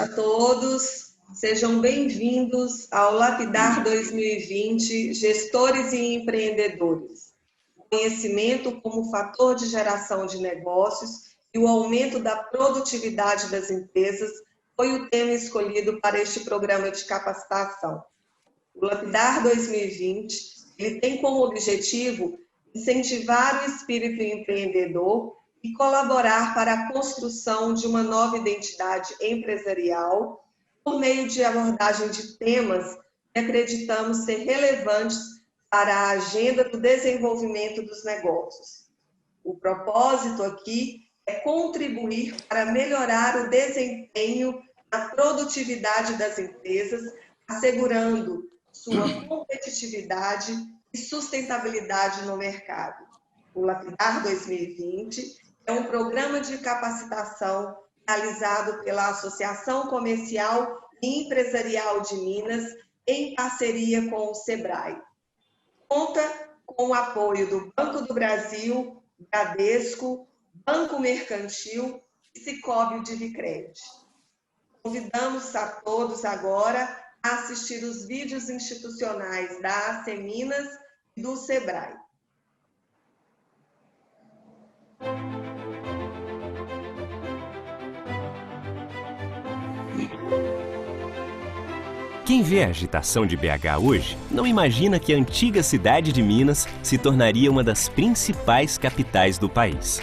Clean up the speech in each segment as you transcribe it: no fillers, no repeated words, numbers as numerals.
a todos, sejam bem-vindos ao Lapidar 2020, Gestores e Empreendedores. Conhecimento como fator de geração de negócios e o aumento da produtividade das empresas foi o tema escolhido para este programa de capacitação. O Lapidar 2020, ele tem como objetivo incentivar o espírito empreendedor e colaborar para a construção de uma nova identidade empresarial por meio de abordagem de temas que acreditamos ser relevantes para a agenda do desenvolvimento dos negócios. O propósito aqui é contribuir para melhorar o desempenho da produtividade das empresas, assegurando sua competitividade e sustentabilidade no mercado. O Lapidar 2020 é um programa de capacitação realizado pela Associação Comercial e Empresarial de Minas, em parceria com o SEBRAE. Conta com o apoio do Banco do Brasil, Bradesco, Banco Mercantil e Sicoob Udivicred. Convidamos a todos agora a assistir os vídeos institucionais da ACEMINAS e do SEBRAE. Quem vê a agitação de BH hoje não imagina que a antiga cidade de Minas se tornaria uma das principais capitais do país.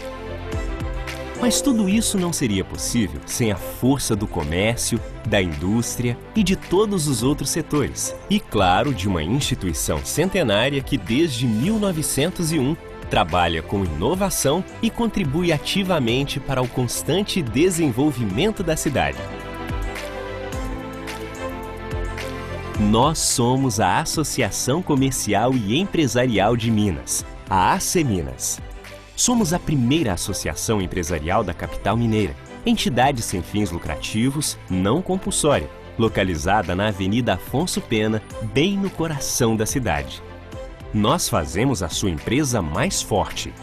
Mas tudo isso não seria possível sem a força do comércio, da indústria e de todos os outros setores. E, claro, de uma instituição centenária que desde 1901 trabalha com inovação e contribui ativamente para o constante desenvolvimento da cidade. Nós somos a Associação Comercial e Empresarial de Minas, a ACEMINAS. Somos a primeira associação empresarial da capital mineira, entidade sem fins lucrativos, não compulsória, localizada na Avenida Afonso Pena, bem no coração da cidade. Nós fazemos a sua empresa mais forte.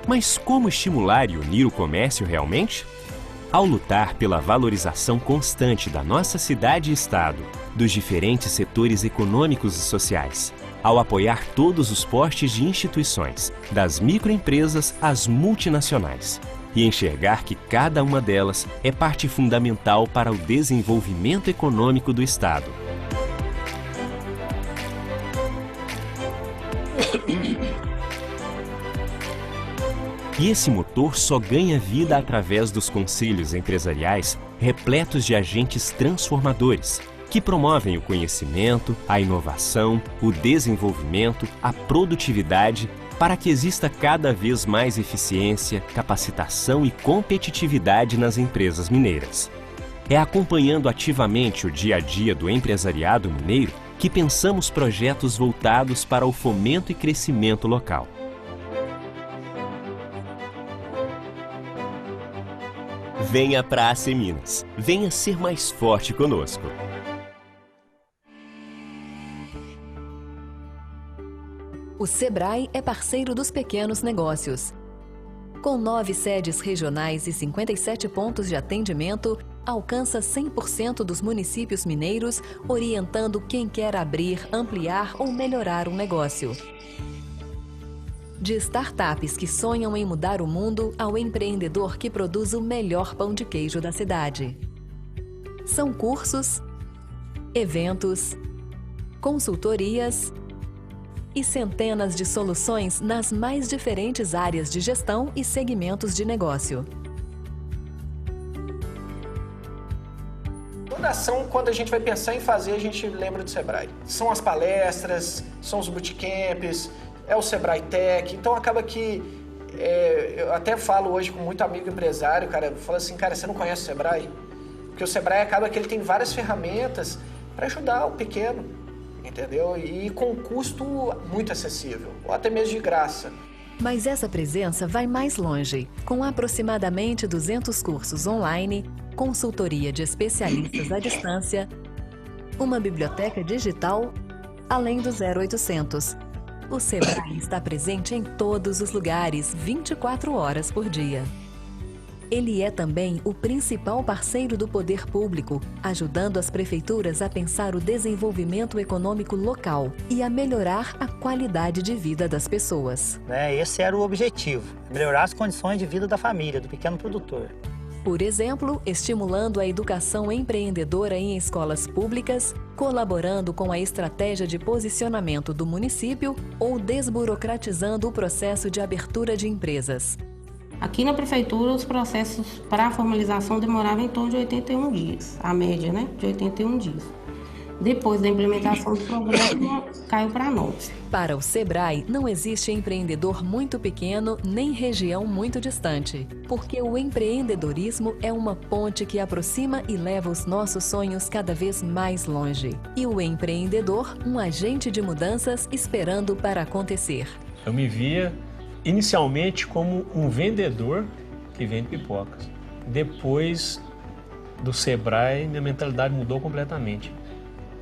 Mas como estimular e unir o comércio realmente? Ao lutar pela valorização constante da nossa cidade e estado, dos diferentes setores econômicos e sociais, ao apoiar todos os portes de instituições, das microempresas às multinacionais, e enxergar que cada uma delas é parte fundamental para o desenvolvimento econômico do estado. E esse motor só ganha vida através dos conselhos empresariais repletos de agentes transformadores, que promovem o conhecimento, a inovação, o desenvolvimento, a produtividade, para que exista cada vez mais eficiência, capacitação e competitividade nas empresas mineiras. É acompanhando ativamente o dia a dia do empresariado mineiro que pensamos projetos voltados para o fomento e crescimento local. Venha para a ACEMINAS. Venha ser mais forte conosco. O SEBRAE é parceiro dos pequenos negócios. Com 9 sedes regionais e 57 pontos de atendimento, alcança 100% dos municípios mineiros, orientando quem quer abrir, ampliar ou melhorar um negócio. De startups que sonham em mudar o mundo ao empreendedor que produz o melhor pão de queijo da cidade. São cursos, eventos, consultorias e centenas de soluções nas mais diferentes áreas de gestão e segmentos de negócio. Toda ação, quando a gente vai pensar em fazer, a gente lembra do SEBRAE. São as palestras, são os bootcamps, é o SEBRAE Tech, então acaba que, eu até falo hoje com muito amigo empresário, cara, fala assim, cara, você não conhece o SEBRAE? Porque o SEBRAE acaba que ele tem várias ferramentas para ajudar o pequeno, entendeu? E com um custo muito acessível, ou até mesmo de graça. Mas essa presença vai mais longe, com aproximadamente 200 cursos online, consultoria de especialistas à distância, uma biblioteca digital, além do 0800. O SEBRAE está presente em todos os lugares, 24 horas por dia. Ele é também o principal parceiro do poder público, ajudando as prefeituras a pensar o desenvolvimento econômico local e a melhorar a qualidade de vida das pessoas. Esse era o objetivo, melhorar as condições de vida da família, do pequeno produtor. Por exemplo, estimulando a educação empreendedora em escolas públicas, colaborando com a estratégia de posicionamento do município ou desburocratizando o processo de abertura de empresas. Aqui na prefeitura, os processos para a formalização demoravam em torno de 81 dias, a média, de 81 dias. Depois da implementação do programa, caiu para 9. Para o Sebrae, não existe empreendedor muito pequeno nem região muito distante, porque o empreendedorismo é uma ponte que aproxima e leva os nossos sonhos cada vez mais longe. E o empreendedor, um agente de mudanças esperando para acontecer. Eu me via inicialmente como um vendedor que vende pipocas. Depois do Sebrae, minha mentalidade mudou completamente.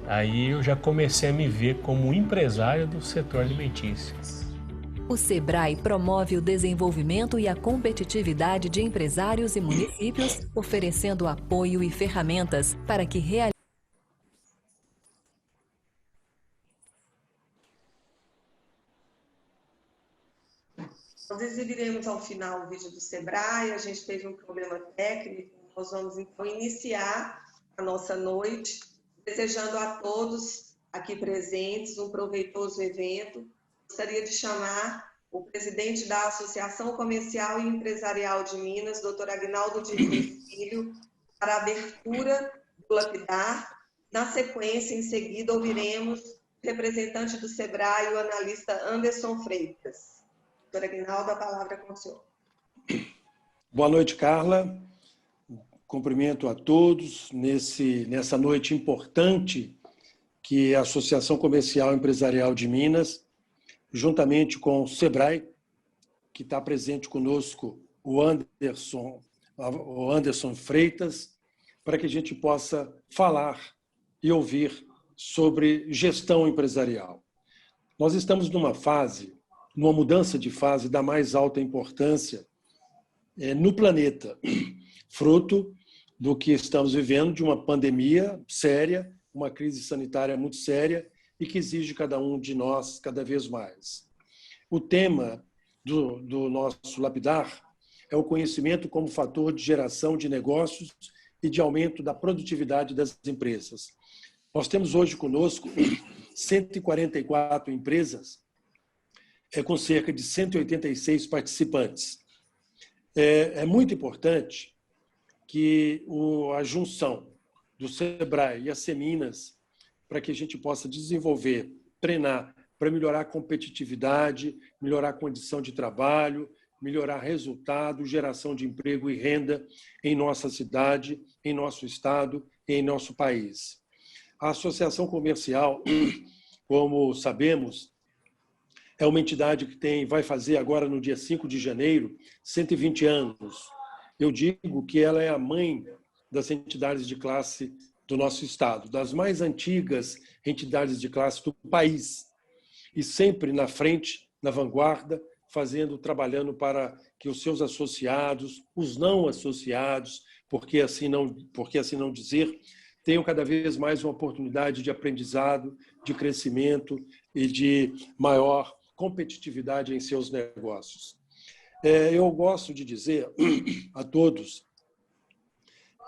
Aí eu já comecei a me ver como empresário do setor alimentício. O Sebrae promove o desenvolvimento e a competitividade de empresários e municípios, oferecendo apoio e ferramentas para que realizem. Nós exibiremos ao final o vídeo do Sebrae, a gente teve um problema técnico, nós vamos então iniciar a nossa noite, desejando a todos aqui presentes um proveitoso evento. Gostaria de chamar o presidente da Associação Comercial e Empresarial de Minas, Dr. Agnaldo Diniz Filho, para a abertura do lapidar. Na sequência, em seguida, ouviremos o representante do Sebrae, o analista Anderson Freitas. Dr. Agnaldo, a palavra é com o senhor. Boa noite, Carla. Cumprimento a todos nessa noite importante que a Associação Comercial e Empresarial de Minas, juntamente com o Sebrae, que está presente conosco, o Anderson Freitas, para que a gente possa falar e ouvir sobre gestão empresarial. Nós estamos numa mudança de fase da mais alta importância no planeta, fruto do que estamos vivendo, de uma pandemia séria, uma crise sanitária muito séria e que exige cada um de nós cada vez mais. O tema do nosso lapidar é o conhecimento como fator de geração de negócios e de aumento da produtividade das empresas. Nós temos hoje conosco 144 empresas, com cerca de 186 participantes. É muito importante que a junção do Sebrae e a Seminas, para que a gente possa desenvolver, treinar, para melhorar a competitividade, melhorar a condição de trabalho, melhorar resultado, geração de emprego e renda em nossa cidade, em nosso estado e em nosso país. A Associação Comercial, como sabemos, é uma entidade que vai fazer agora, no dia 5 de janeiro, 120 anos. Eu digo que ela é a mãe das entidades de classe do nosso estado, das mais antigas entidades de classe do país. E sempre na frente, na vanguarda, trabalhando para que os seus associados, os não associados, porque assim não dizer, tenham cada vez mais uma oportunidade de aprendizado, de crescimento e de maior competitividade em seus negócios. Eu gosto de dizer a todos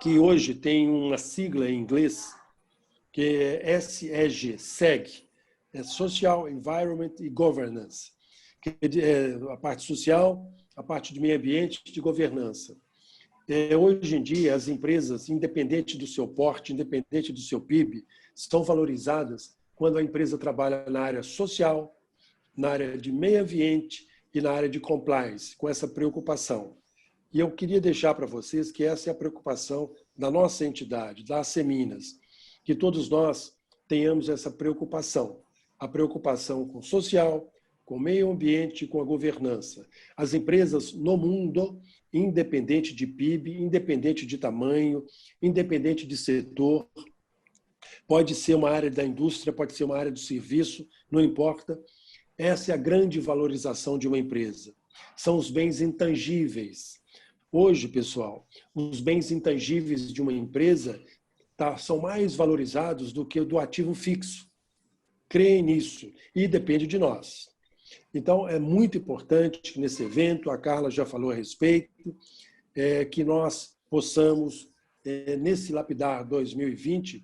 que hoje tem uma sigla em inglês que é SEG, Social, Environment e Governance, que é a parte social, a parte de meio ambiente e de governança. Hoje em dia, as empresas, independente do seu porte, independente do seu PIB, são valorizadas quando a empresa trabalha na área social, na área de meio ambiente e na área de compliance, com essa preocupação. E eu queria deixar para vocês que essa é a preocupação da nossa entidade, da Seminas, que todos nós tenhamos essa preocupação, a preocupação com o social, com o meio ambiente e com a governança. As empresas no mundo, independente de PIB, independente de tamanho, independente de setor, pode ser uma área da indústria, pode ser uma área do serviço, não importa. Essa é a grande valorização de uma empresa. São os bens intangíveis. Hoje, pessoal, os bens intangíveis de uma empresa são mais valorizados do que o do ativo fixo. Creem nisso e depende de nós. Então, é muito importante que nesse evento, a Carla já falou a respeito, que nós possamos, nesse Lapidar 2020,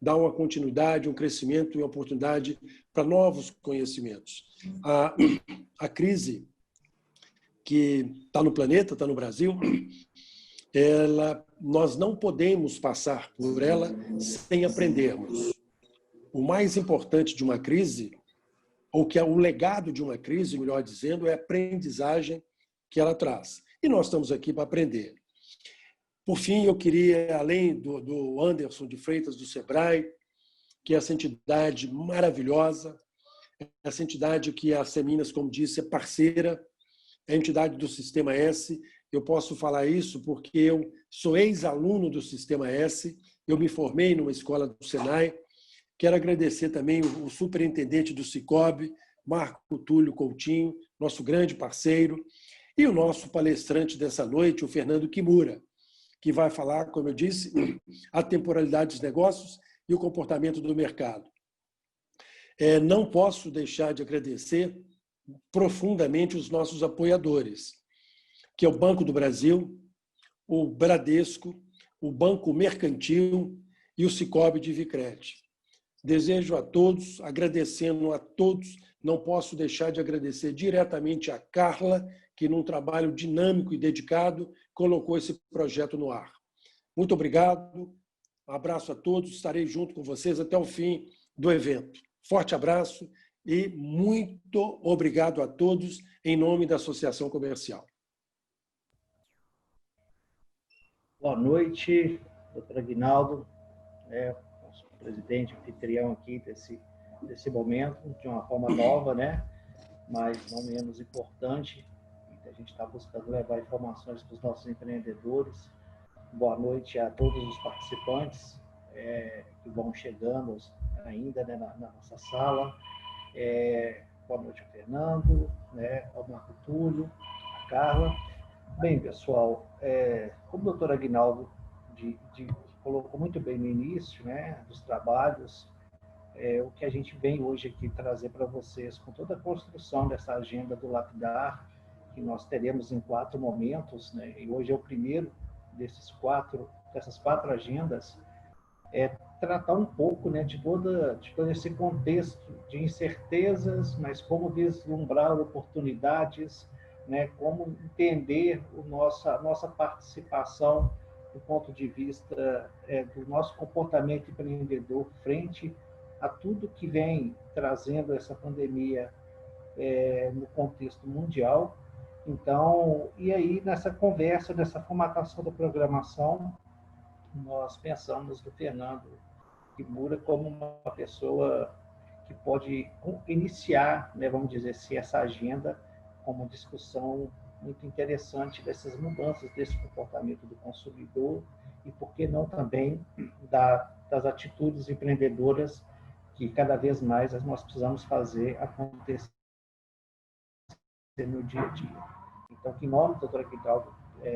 dar uma continuidade, um crescimento e oportunidade para novos conhecimentos. A crise que está no planeta, está no Brasil, nós não podemos passar por ela sem aprendermos. O mais importante de uma crise, ou que é o legado de uma crise, melhor dizendo, é a aprendizagem que ela traz. E nós estamos aqui para aprender. Por fim, eu queria, além do Anderson de Freitas, do Sebrae, que é essa entidade maravilhosa, essa entidade que a Seminas, como disse, é parceira, é a entidade do Sistema S. Eu posso falar isso porque eu sou ex-aluno do Sistema S, eu me formei numa escola do Senai. Quero agradecer também o superintendente do Sicob, Marco Túlio Coutinho, nosso grande parceiro, e o nosso palestrante dessa noite, o Fernando Kimura, que vai falar, como eu disse, a temporalidade dos negócios e o comportamento do mercado. Não posso deixar de agradecer profundamente os nossos apoiadores, que é o Banco do Brasil, o Bradesco, o Banco Mercantil e o Sicob de Vicrete. Desejo a todos, agradecendo a todos, não posso deixar de agradecer diretamente a Carla, que num trabalho dinâmico e dedicado colocou esse projeto no ar. Muito obrigado, um abraço a todos, estarei junto com vocês até o fim do evento. Forte abraço e muito obrigado a todos em nome da Associação Comercial. Boa noite, doutor Aguinaldo, nosso presidente, anfitrião aqui desse momento, de uma forma nova, mas não menos importante. A gente está buscando levar informações para os nossos empreendedores. Boa noite a todos os participantes que vão chegando ainda na nossa sala. Boa noite ao Fernando, ao Marco Túlio, a Carla. Bem, pessoal, como o doutor Aguinaldo colocou muito bem no início dos trabalhos, o que a gente vem hoje aqui trazer para vocês, com toda a construção dessa agenda do Lapidar, que nós teremos em 4 momentos, e hoje é o primeiro dessas 4 agendas, tratar um pouco de todo esse contexto de incertezas, mas como vislumbrar oportunidades, como entender a nossa participação do ponto de vista do nosso comportamento empreendedor frente a tudo que vem trazendo essa pandemia no contexto mundial. Então, e aí nessa conversa, nessa formatação da programação, nós pensamos no Fernando Kimura como uma pessoa que pode iniciar, vamos dizer assim, essa agenda com uma discussão muito interessante dessas mudanças desse comportamento do consumidor e, por que não, também das atitudes empreendedoras que cada vez mais nós precisamos fazer acontecer no dia a dia. Então, em nome do doutor Aguinaldo,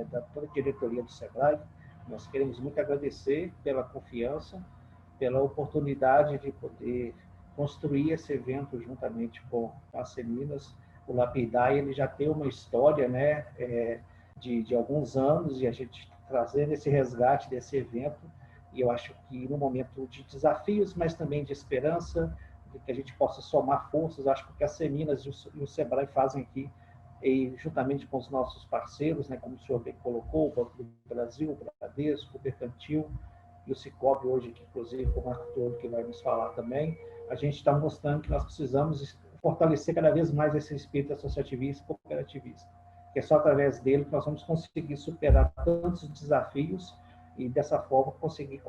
da toda a diretoria do Sebrae, nós queremos muito agradecer pela confiança, pela oportunidade de poder construir esse evento juntamente com a Seminas. O Lapidar, ele já tem uma história de alguns anos, e a gente trazendo esse resgate desse evento, e eu acho que no momento de desafios, mas também de esperança, de que a gente possa somar forças, acho que o que a Seminas e o Sebrae fazem aqui, e juntamente com os nossos parceiros, como o senhor bem colocou, o Banco do Brasil, o Bradesco, o Mercantil e o Sicob hoje, que inclusive com o Marco Túlio, que vai nos falar também, a gente está mostrando que nós precisamos fortalecer cada vez mais esse espírito associativista e cooperativista, que é só através dele que nós vamos conseguir superar tantos desafios e, dessa forma, conseguir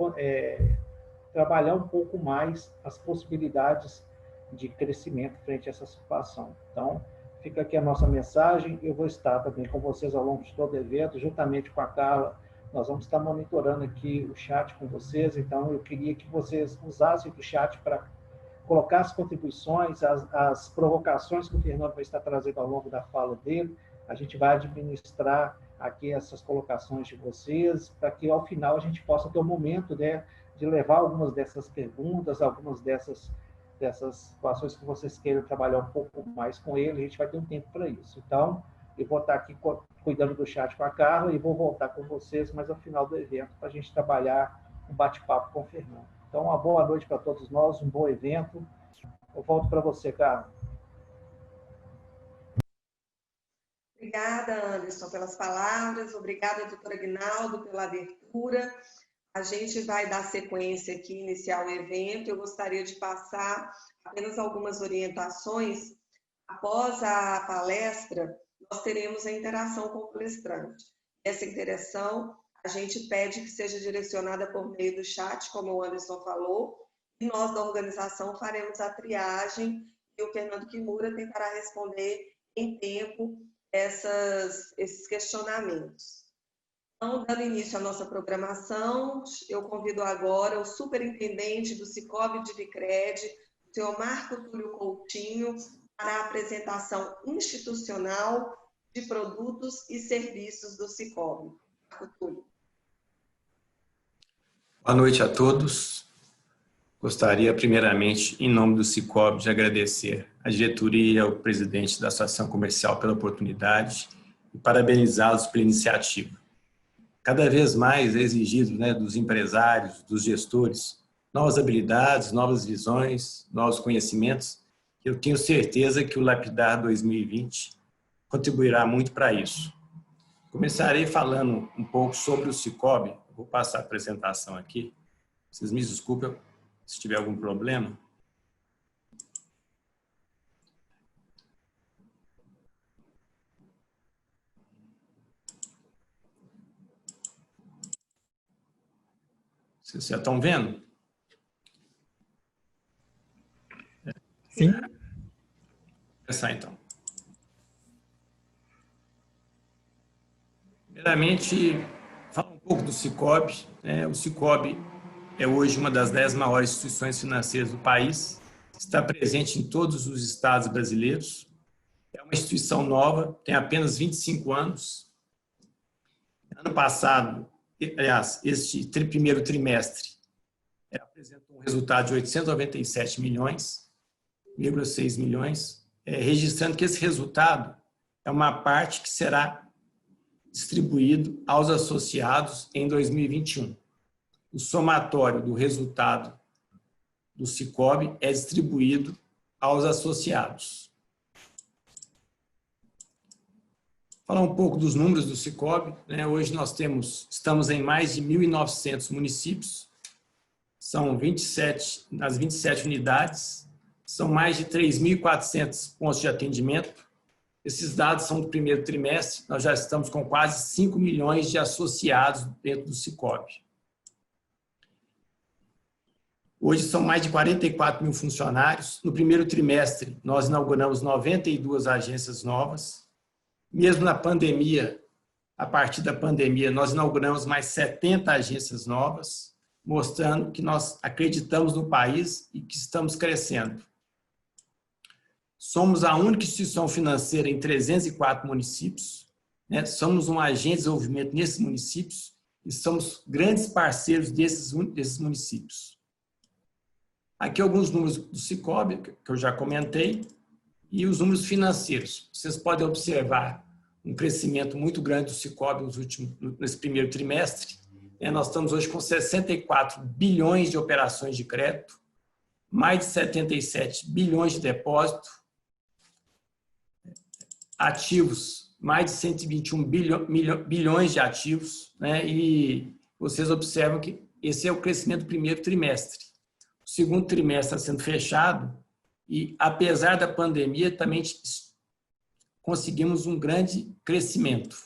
trabalhar um pouco mais as possibilidades de crescimento frente a essa situação. Então, fica aqui a nossa mensagem. Eu vou estar também com vocês ao longo de todo o evento, juntamente com a Carla. Nós vamos estar monitorando aqui o chat com vocês, então eu queria que vocês usassem o chat para colocar as contribuições, as provocações que o Fernando vai estar trazendo ao longo da fala dele. A gente vai administrar aqui essas colocações de vocês, para que ao final a gente possa ter um momento, né, de levar algumas dessas perguntas, algumas dessas situações que vocês queiram trabalhar um pouco mais com ele, a gente vai ter um tempo para isso. Então, eu vou estar aqui cuidando do chat com a Carla e vou voltar com vocês, mas ao final do evento, para a gente trabalhar um bate-papo com o Fernando. Então, uma boa noite para todos nós, um bom evento. Eu volto para você, Carla. Obrigada, Anderson, pelas palavras. Obrigada, doutor Aguinaldo, pela abertura. A gente vai dar sequência aqui, iniciar o evento. Eu gostaria de passar apenas algumas orientações. Após a palestra, nós teremos a interação com o palestrante. Essa interação, a gente pede que seja direcionada por meio do chat, como o Anderson falou, e nós da organização faremos a triagem e o Fernando Kimura tentará responder em tempo esses questionamentos. Então, dando início à nossa programação, eu convido agora o superintendente do Sicoob Divicred, o senhor Marco Túlio Coutinho, para a apresentação institucional de produtos e serviços do Sicoob. Marco Túlio. Boa noite a todos. Gostaria, primeiramente, em nome do Sicoob, de agradecer à diretoria e ao presidente da Associação Comercial pela oportunidade e parabenizá-los pela iniciativa. Cada vez mais é exigido, né, dos empresários, dos gestores, novas habilidades, novas visões, novos conhecimentos. Eu tenho certeza que o Lapidar 2020 contribuirá muito para isso. Começarei falando um pouco sobre o Sicoob. Vou passar a apresentação aqui. Vocês me desculpem se tiver algum problema. Vocês já estão vendo? Sim. Vou começar então. Primeiramente, falar um pouco do Sicoob. O Sicoob é hoje uma das 10 maiores instituições financeiras do país. Está presente em todos os estados brasileiros. É uma instituição nova, tem apenas 25 anos. Ano passado, aliás, este primeiro trimestre, apresentou um resultado de 897 milhões, 0,6 milhões, registrando que esse resultado é uma parte que será distribuído aos associados em 2021. O somatório do resultado do Sicoob é distribuído aos associados. Falar um pouco dos números do Sicoob. Hoje nós estamos em mais de 1.900 municípios, são 27 unidades, são mais de 3.400 pontos de atendimento. Esses dados são do primeiro trimestre, nós já estamos com quase 5 milhões de associados dentro do Sicoob. Hoje são mais de 44 mil funcionários. No primeiro trimestre, nós inauguramos 92 agências novas. Mesmo na pandemia, a partir da pandemia, nós inauguramos mais 70 agências novas, mostrando que nós acreditamos no país e que estamos crescendo. Somos a única instituição financeira em 304 municípios, somos um agente de desenvolvimento nesses municípios e somos grandes parceiros desses municípios. Aqui alguns números do Sicoob, que eu já comentei, e os números financeiros. Vocês podem observar um crescimento muito grande do Sicoob nesse primeiro trimestre. Nós estamos hoje com 64 bilhões de operações de crédito, mais de 77 bilhões de depósito, ativos, mais de 121 bilhões de ativos, e vocês observam que esse é o crescimento do primeiro trimestre. O segundo trimestre está sendo fechado e, apesar da pandemia, também conseguimos um grande crescimento.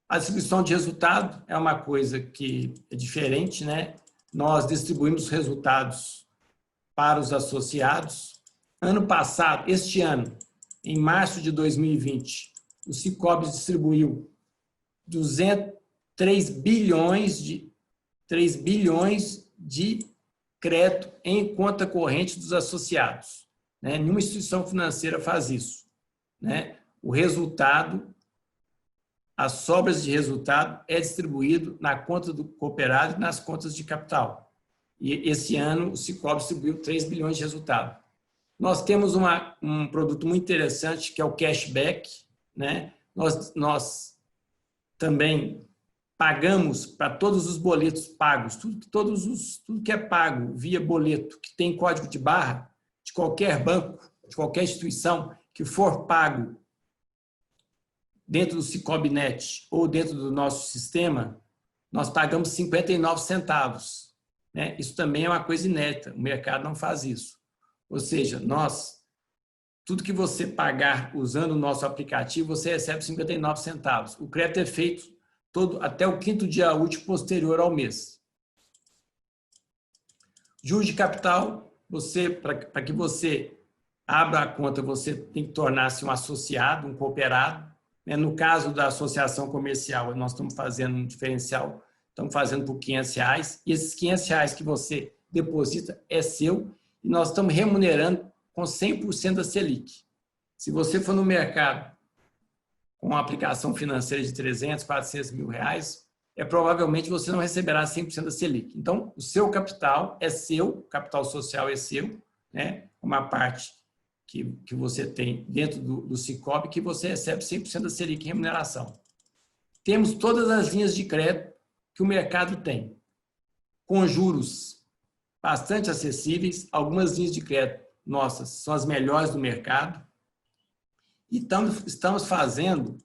A distribuição de resultado é uma coisa que é diferente, Nós distribuímos resultados para os associados. Ano passado, este ano, em março de 2020, o Sicoob distribuiu 3 bilhões de crédito em conta corrente dos associados. Nenhuma instituição financeira faz isso. O resultado as sobras de resultado é distribuído na conta do cooperado e nas contas de capital. E esse ano o Sicoob distribuiu 3 bilhões de resultado. Nós temos um produto muito interessante que é o cashback, né? Nós também pagamos para todos os boletos pagos, tudo que é pago via boleto, que tem código de barra, de qualquer banco, de qualquer instituição que for pago dentro do Sicoob Net ou dentro do nosso sistema, nós pagamos 59 centavos. Né? Isso também é uma coisa inédita, o mercado não faz isso. Ou seja, tudo que você pagar usando o nosso aplicativo, você recebe 59 centavos. O crédito é feito até o 5º dia útil posterior ao mês. Juros de capital, para que você abra a conta, você tem que tornar-se um associado, um cooperado. No caso da associação comercial, nós estamos fazendo um diferencial, estamos fazendo por R$500, e esses R$500 que você deposita é seu, e nós estamos remunerando com 100% da Selic. Se você for no mercado com uma aplicação financeira de 300, 400 mil reais, provavelmente você não receberá 100% da Selic. Então, o seu capital é seu, o capital social é seu, né? Uma parte que você tem dentro do Sicoob, que você recebe 100% da Selic em remuneração. Temos todas as linhas de crédito que o mercado tem, com juros bastante acessíveis. Algumas linhas de crédito nossas são as melhores do mercado. E estamos fazendo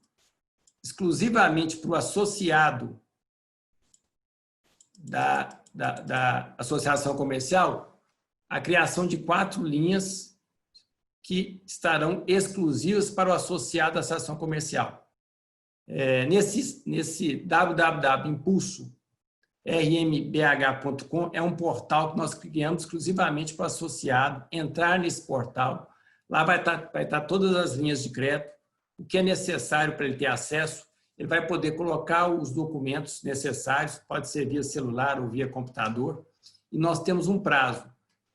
exclusivamente para o associado da associação comercial a criação de 4 linhas que estarão exclusivas para o associado da associação comercial. Nesse www.impulso.rmbh.com é um portal que nós criamos exclusivamente para o associado entrar nesse portal. Lá vai estar todas as linhas de crédito, o que é necessário para ele ter acesso. Ele vai poder colocar os documentos necessários, pode ser via celular ou via computador. E nós temos um prazo.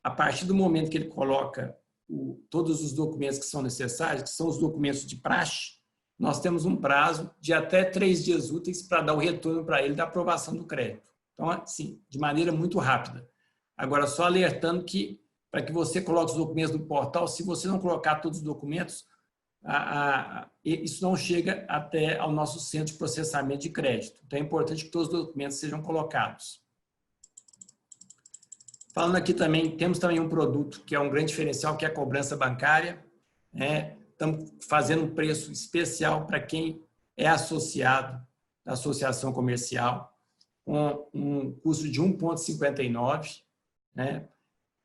A partir do momento que ele coloca todos os documentos que são necessários, que são os documentos de praxe, nós temos um prazo de até 3 dias úteis para dar o retorno para ele da aprovação do crédito. Então, assim, de maneira muito rápida. Agora, só alertando que, para que você coloque os documentos no portal, se você não colocar todos os documentos, isso não chega até ao nosso centro de processamento de crédito. Então, é importante que todos os documentos sejam colocados. Falando aqui também, temos também um produto que é um grande diferencial, que é a cobrança bancária. Estamos fazendo um preço especial para quem é associado da associação comercial, com um custo de 1,59, né?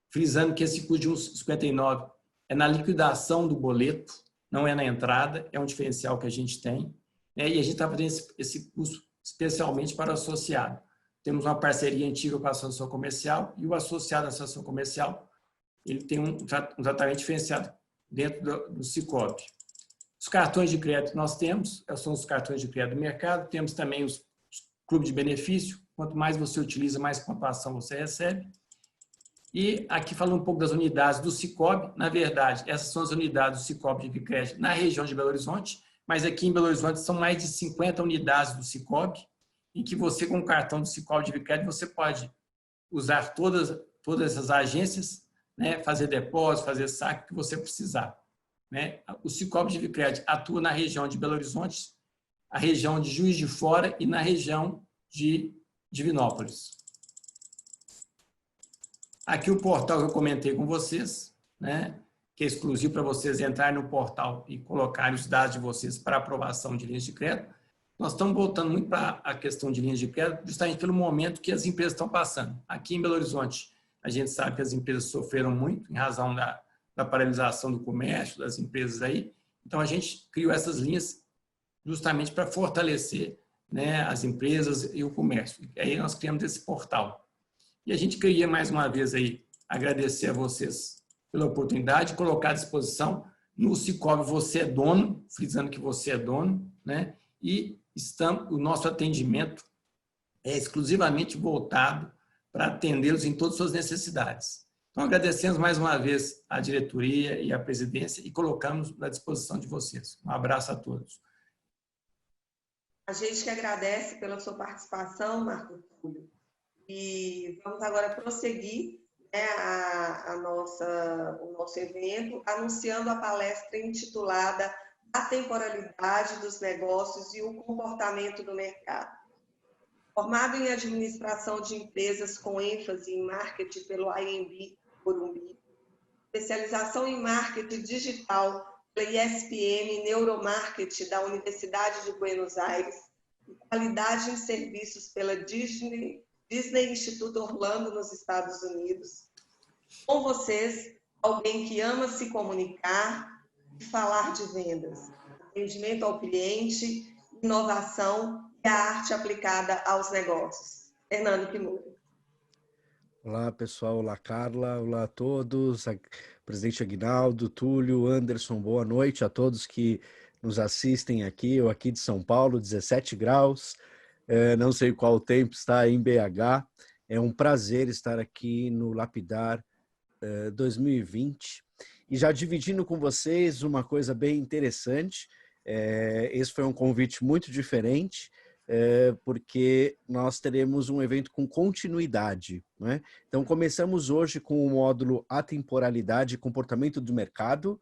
Frisando que esse custo de 1,59 é na liquidação do boleto, não é na entrada, é um diferencial que a gente tem, né? E a gente está fazendo esse custo especialmente para o associado. Temos uma parceria antiga com a associação comercial e o associado da associação comercial, ele tem um tratamento diferenciado dentro do Sicoob. Os cartões de crédito que nós temos são os cartões de crédito do mercado, temos também os clubes de benefício, quanto mais você utiliza, mais pontuação você recebe. E aqui falando um pouco das unidades do Sicoob, na verdade, essas são as unidades do Sicoob de Crédito na região de Belo Horizonte, mas aqui em Belo Horizonte são mais de 50 unidades do Sicoob, em que você, com o cartão do Sicoob de Crédito, você pode usar todas essas agências, né, fazer depósito, fazer saque, que você precisar. Né? O Sicoob de Crédito atua na região de Belo Horizonte, a região de Juiz de Fora e na região de Divinópolis. Aqui o portal que eu comentei com vocês, né, que é exclusivo para vocês entrarem no portal e colocarem os dados de vocês para aprovação de linhas de crédito. Nós estamos voltando muito para a questão de linhas de crédito, justamente pelo momento que as empresas estão passando. Aqui em Belo Horizonte, a gente sabe que as empresas sofreram muito em razão da paralisação do comércio, das empresas aí. Então, a gente criou essas linhas justamente para fortalecer, né, as empresas e o comércio. E aí nós criamos esse portal. E a gente queria, mais uma vez, aí, agradecer a vocês pela oportunidade de colocar à disposição. No Sicoob você é dono, frisando que você é dono, né? E o nosso atendimento é exclusivamente voltado para atendê-los em todas as suas necessidades. Então, agradecemos mais uma vez a diretoria e a presidência e colocamos à disposição de vocês. Um abraço a todos. A gente que agradece pela sua participação, Marco Túlio. E vamos agora prosseguir, né, o nosso evento, anunciando a palestra intitulada A Temporalidade dos Negócios e o Comportamento do Mercado. Formado em administração de empresas com ênfase em marketing pelo IMB Morumbi, especialização em marketing digital pela ISPM Neuromarketing da Universidade de Buenos Aires e qualidade em serviços pela Disney Instituto Orlando, nos Estados Unidos. Com vocês, alguém que ama se comunicar e falar de vendas, atendimento ao cliente, inovação e a arte aplicada aos negócios. Fernando Kimura. Olá, pessoal. Olá, Carla. Olá a todos. Presidente Aguinaldo, Túlio, Anderson, boa noite a todos que nos assistem aqui. Eu aqui de São Paulo, 17 graus. Não sei qual o tempo está em BH. É um prazer estar aqui no Lapidar 2020. E já dividindo com vocês uma coisa bem interessante. Esse foi um convite muito diferente, porque nós teremos um evento com continuidade, né? Então, começamos hoje com o módulo Atemporalidade e Comportamento do Mercado.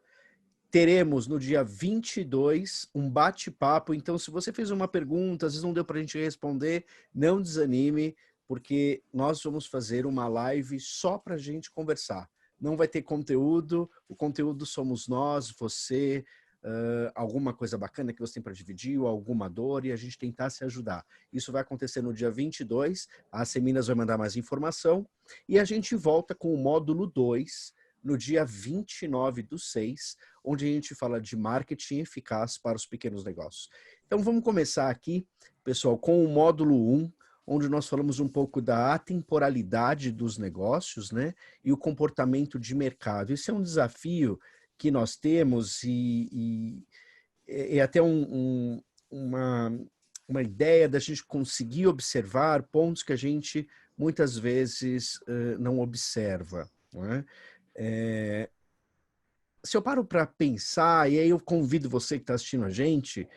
Teremos no dia 22 um bate-papo. Então, se você fez uma pergunta, às vezes não deu para a gente responder, não desanime, porque nós vamos fazer uma live só para a gente conversar. Não vai ter conteúdo, o conteúdo somos nós, você, alguma coisa bacana que você tem para dividir, ou alguma dor, e a gente tentar se ajudar. Isso vai acontecer no dia 22, a Seminas vai mandar mais informação, e a gente volta com o módulo 2, no dia 29/6, onde a gente fala de marketing eficaz para os pequenos negócios. Então vamos começar aqui, pessoal, com o módulo 1, onde nós falamos um pouco da atemporalidade dos negócios, né, e o comportamento de mercado. Esse é um desafio que nós temos e é até uma ideia da gente conseguir observar pontos que a gente muitas vezes não observa, não é? Se eu paro para pensar, e aí eu convido você que está assistindo a gente,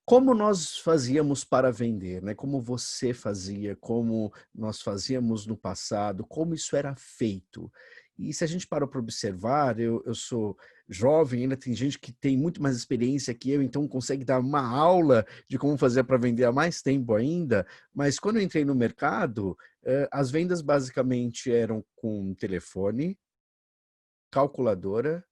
como nós fazíamos para vender, né? Como você fazia, como nós fazíamos no passado, como isso era feito. E se a gente parou para observar, eu sou jovem, ainda tem gente que tem muito mais experiência que eu, então consegue dar uma aula de como fazer para vender há mais tempo ainda, mas quando eu entrei no mercado, as vendas basicamente eram com telefone, calculadora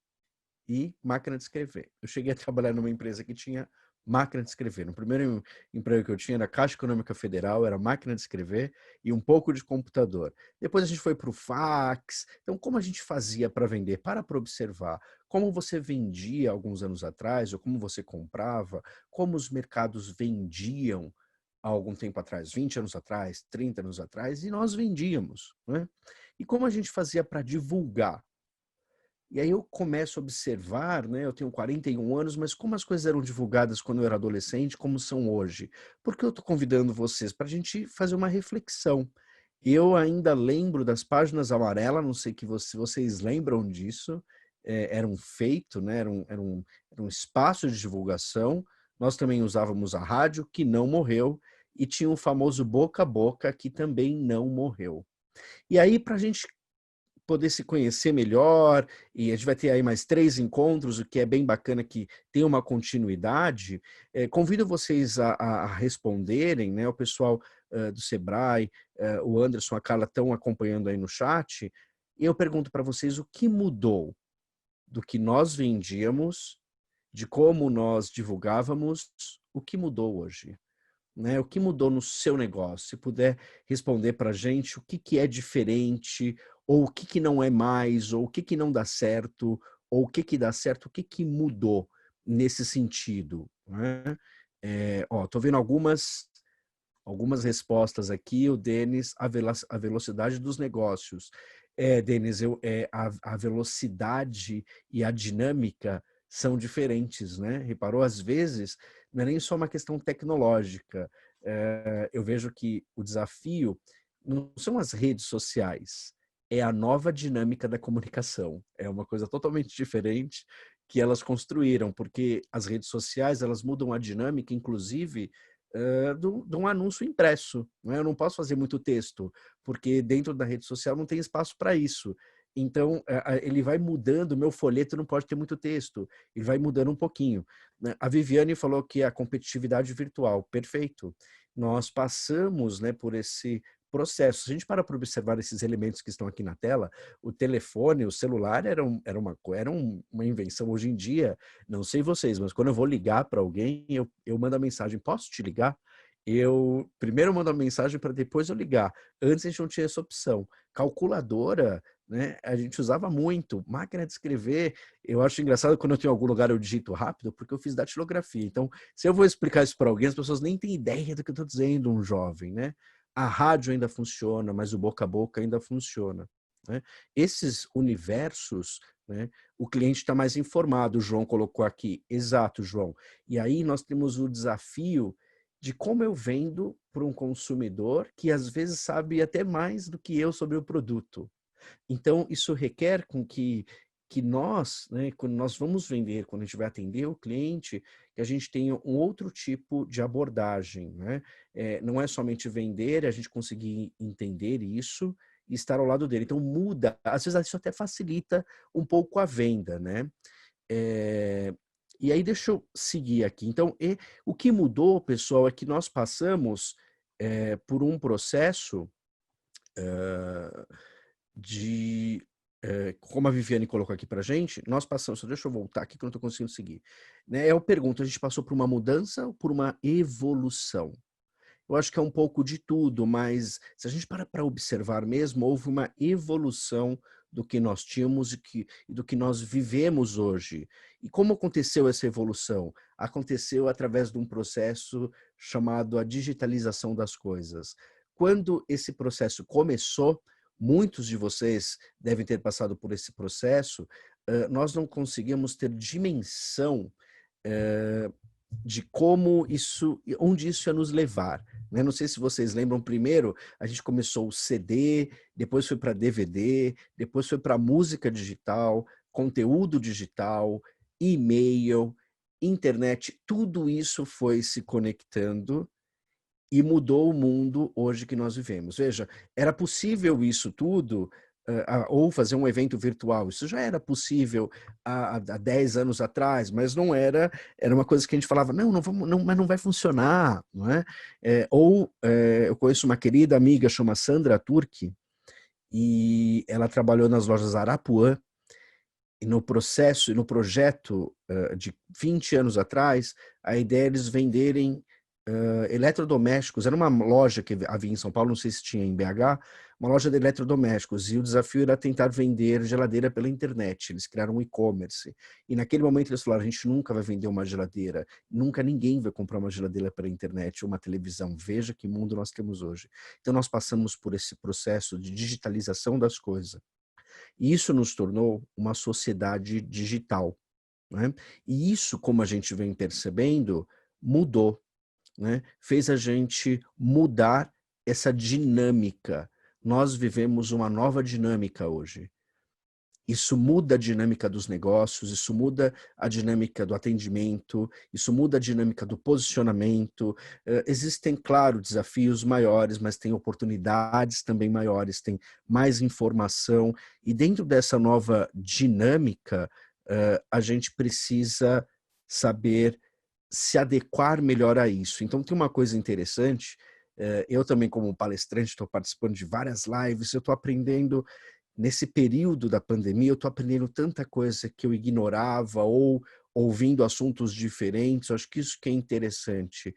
e máquina de escrever. Eu cheguei a trabalhar numa empresa que tinha máquina de escrever. No primeiro emprego que eu tinha era Caixa Econômica Federal, era máquina de escrever e um pouco de computador. Depois a gente foi para o fax. Então, como a gente fazia para vender? Para observar como você vendia alguns anos atrás, ou como você comprava, como os mercados vendiam há algum tempo atrás, 20 anos atrás, 30 anos atrás, e nós vendíamos, né? E como a gente fazia para divulgar? E aí eu começo a observar, né? Eu tenho 41 anos, mas como as coisas eram divulgadas quando eu era adolescente, como são hoje? Porque eu estou convidando vocês para a gente fazer uma reflexão. Eu ainda lembro das páginas amarelas, não sei se vocês lembram disso, era um feito, né? Era um espaço de divulgação. Nós também usávamos a rádio, que não morreu, e tinha o famoso boca a boca, que também não morreu. E aí, para a gente poder se conhecer melhor, e a gente vai ter aí mais 3 encontros, o que é bem bacana, que tem uma continuidade, convido vocês a responderem, né? O pessoal do Sebrae, o Anderson, a Carla estão acompanhando aí no chat, e eu pergunto para vocês o que mudou do que nós vendíamos, de como nós divulgávamos, o que mudou hoje? Né? O que mudou no seu negócio? Se puder responder para a gente o que é diferente, ou o que não é mais, ou o que não dá certo, ou o que dá certo, o que mudou nesse sentido, né? Tô vendo algumas respostas aqui. O Denis, a velocidade dos negócios. Denis, a velocidade e a dinâmica são diferentes, né? Reparou? Às vezes, não é nem só uma questão tecnológica. Eu vejo que o desafio não são as redes sociais, é a nova dinâmica da comunicação. É uma coisa totalmente diferente que elas construíram, porque as redes sociais, elas mudam a dinâmica, inclusive, de um anúncio impresso. Né? Eu não posso fazer muito texto, porque dentro da rede social não tem espaço para isso. Então, ele vai mudando, meu folheto não pode ter muito texto, ele vai mudando um pouquinho. Né? A Viviane falou que a competitividade virtual, perfeito. Nós passamos, né, por esse processo. Se a gente para observar esses elementos que estão aqui na tela, o telefone, o celular era uma invenção. Hoje em dia, não sei vocês, mas quando eu vou ligar para alguém, eu mando a mensagem, posso te ligar? Eu primeiro mando a mensagem para depois eu ligar. Antes a gente não tinha essa opção. Calculadora, né, a gente usava muito. Máquina de escrever, eu acho engraçado quando eu tenho algum lugar eu digito rápido, porque eu fiz datilografia. Então, se eu vou explicar isso para alguém, as pessoas nem têm ideia do que eu estou dizendo, um jovem, né? A rádio ainda funciona, mas o boca a boca ainda funciona. Né? Esses universos, né, o cliente está mais informado, o João colocou aqui. Exato, João. E aí nós temos o desafio de como eu vendo para um consumidor que às vezes sabe até mais do que eu sobre o produto. Então, isso requer com que nós, né, quando nós vamos vender, quando a gente vai atender o cliente, que a gente tenha um outro tipo de abordagem. Né? Não é somente vender, a gente conseguir entender isso e estar ao lado dele. Então, muda. Às vezes, isso até facilita um pouco a venda. Né? E aí, deixa eu seguir aqui. Então, o que mudou, pessoal, é que nós passamos por um processo como a Viviane colocou aqui para a gente, nós passamos, só deixa eu voltar aqui que eu não estou conseguindo seguir. Né? Eu pergunto, a gente passou por uma mudança ou por uma evolução? Eu acho que é um pouco de tudo, mas se a gente para observar mesmo, houve uma evolução do que nós tínhamos e do que nós vivemos hoje. E como aconteceu essa evolução? Aconteceu através de um processo chamado a digitalização das coisas. Quando esse processo começou, muitos de vocês devem ter passado por esse processo, nós não conseguimos ter dimensão de como onde isso ia nos levar. Né? Não sei se vocês lembram, primeiro a gente começou o CD, depois foi para DVD, depois foi para música digital, conteúdo digital, e-mail, internet, tudo isso foi se conectando e mudou o mundo hoje que nós vivemos. Veja, era possível isso tudo, ou fazer um evento virtual. Isso já era possível há 10 anos atrás, mas não era uma coisa que a gente falava, mas não vai funcionar. Não é? Eu conheço uma querida amiga, chama Sandra Turki, e ela trabalhou nas lojas Arapuã, e no projeto de 20 anos atrás, a ideia é eles venderem eletrodomésticos. Era uma loja que havia em São Paulo, não sei se tinha em BH, uma loja de eletrodomésticos, e o desafio era tentar vender geladeira pela internet. Eles criaram um e-commerce, e naquele momento eles falaram, a gente nunca vai vender uma geladeira, nunca ninguém vai comprar uma geladeira pela internet ou uma televisão. Veja que mundo nós temos hoje. Então nós passamos por esse processo de digitalização das coisas, e isso nos tornou uma sociedade digital. Né? E isso, como a gente vem percebendo, mudou. Né? Fez a gente mudar essa dinâmica. Nós vivemos uma nova dinâmica hoje. Isso muda a dinâmica dos negócios, isso muda a dinâmica do atendimento, isso muda a dinâmica do posicionamento. Existem, claro, desafios maiores, mas tem oportunidades também maiores, tem mais informação. E dentro dessa nova dinâmica, a gente precisa saber se adequar melhor a isso. Então tem uma coisa interessante, eu também como palestrante estou participando de várias lives, eu estou aprendendo, nesse período da pandemia, eu estou aprendendo tanta coisa que eu ignorava ou ouvindo assuntos diferentes, eu acho que isso que é interessante.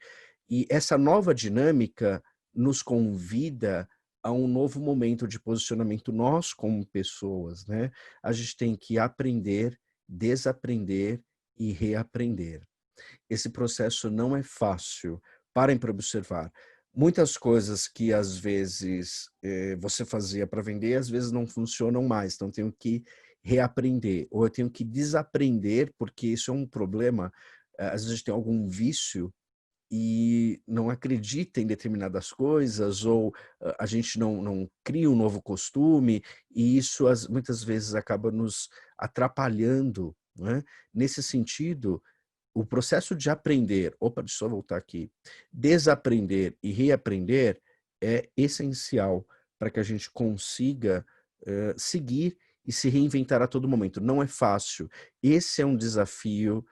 E essa nova dinâmica nos convida a um novo momento de posicionamento nós como pessoas. Né? A gente tem que aprender, desaprender e reaprender. Esse processo não é fácil. Parem para observar. Muitas coisas que às vezes você fazia para vender, às vezes não funcionam mais. Então, eu tenho que reaprender. Ou eu tenho que desaprender, porque isso é um problema. Às vezes a gente tem algum vício e não acredita em determinadas coisas, ou a gente não cria um novo costume, e isso muitas vezes acaba nos atrapalhando. Né? Nesse sentido, o processo de aprender, deixa eu só voltar aqui, desaprender e reaprender é essencial para que a gente consiga seguir e se reinventar a todo momento. Não é fácil. Esse é um desafio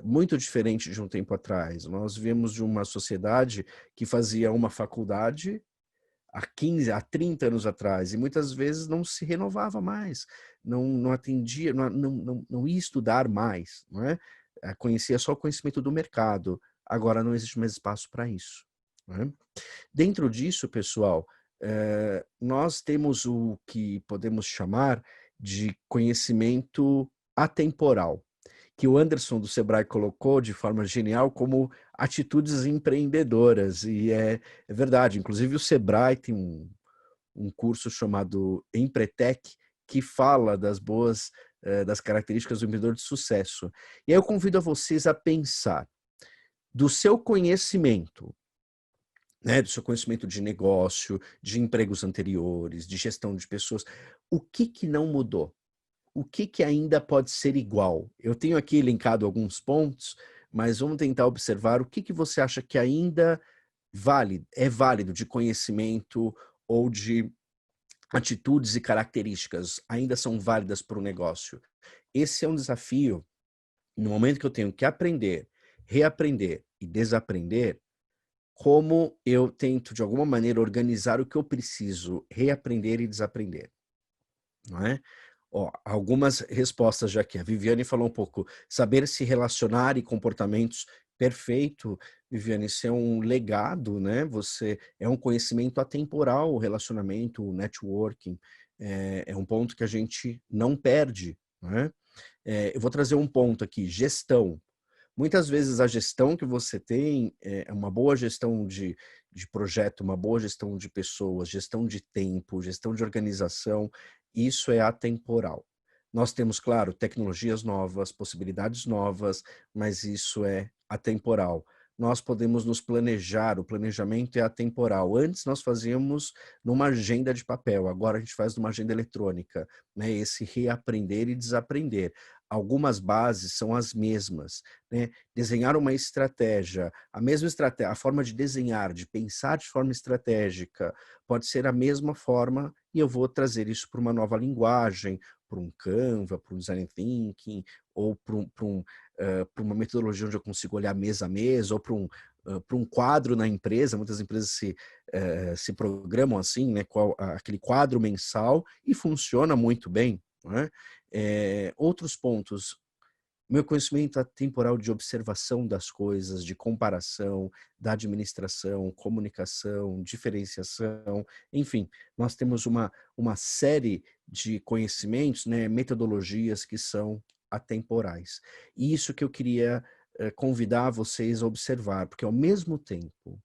muito diferente de um tempo atrás. Nós viemos de uma sociedade que fazia uma faculdade há 15, há 30 anos atrás, e muitas vezes não se renovava mais, não atendia, não ia estudar mais, não é? Conhecia só o conhecimento do mercado. Agora não existe mais espaço para isso, não é? Dentro disso, pessoal, nós temos o que podemos chamar de conhecimento atemporal, que o Anderson do Sebrae colocou de forma genial como atitudes empreendedoras. E é verdade, inclusive o Sebrae tem um curso chamado Empretec, que fala das características do empreendedor de sucesso. E aí eu convido a vocês a pensar do seu conhecimento, né, do seu conhecimento de negócio, de empregos anteriores, de gestão de pessoas, o que não mudou? O que ainda pode ser igual? Eu tenho aqui elencado alguns pontos, mas vamos tentar observar o que você acha que ainda é válido de conhecimento ou de atitudes e características, ainda são válidas para o negócio. Esse é um desafio, no momento que eu tenho que aprender, reaprender e desaprender, como eu tento, de alguma maneira, organizar o que eu preciso reaprender e desaprender, não é? Algumas respostas já aqui. A Viviane falou um pouco, saber se relacionar e comportamentos. Perfeito, Viviane, isso é um legado, né? É um conhecimento atemporal, o relacionamento, o networking, é um ponto que a gente não perde, né? Eu vou trazer um ponto aqui, gestão. Muitas vezes a gestão que você tem é uma boa gestão de projeto, uma boa gestão de pessoas, gestão de tempo, gestão de organização. Isso é atemporal. Nós temos, claro, tecnologias novas, possibilidades novas, mas isso é atemporal. Nós podemos nos planejar, o planejamento é atemporal. Antes nós fazíamos numa agenda de papel, agora a gente faz numa agenda eletrônica, né? Esse reaprender e desaprender. Algumas bases são as mesmas, né? Desenhar uma estratégia, a mesma estratégia, a forma de desenhar, de pensar de forma estratégica, pode ser a mesma forma, e eu vou trazer isso para uma nova linguagem, para um Canva, para um Design Thinking, ou para uma metodologia onde eu consigo olhar mês a mês, ou para um quadro na empresa. Muitas empresas se programam assim, né? Aquele quadro mensal, e funciona muito bem, não é? Outros pontos, meu conhecimento atemporal de observação das coisas, de comparação, da administração, comunicação, diferenciação, enfim, nós temos uma série de conhecimentos, né, metodologias que são atemporais. E isso que eu queria convidar vocês a observar, porque ao mesmo tempo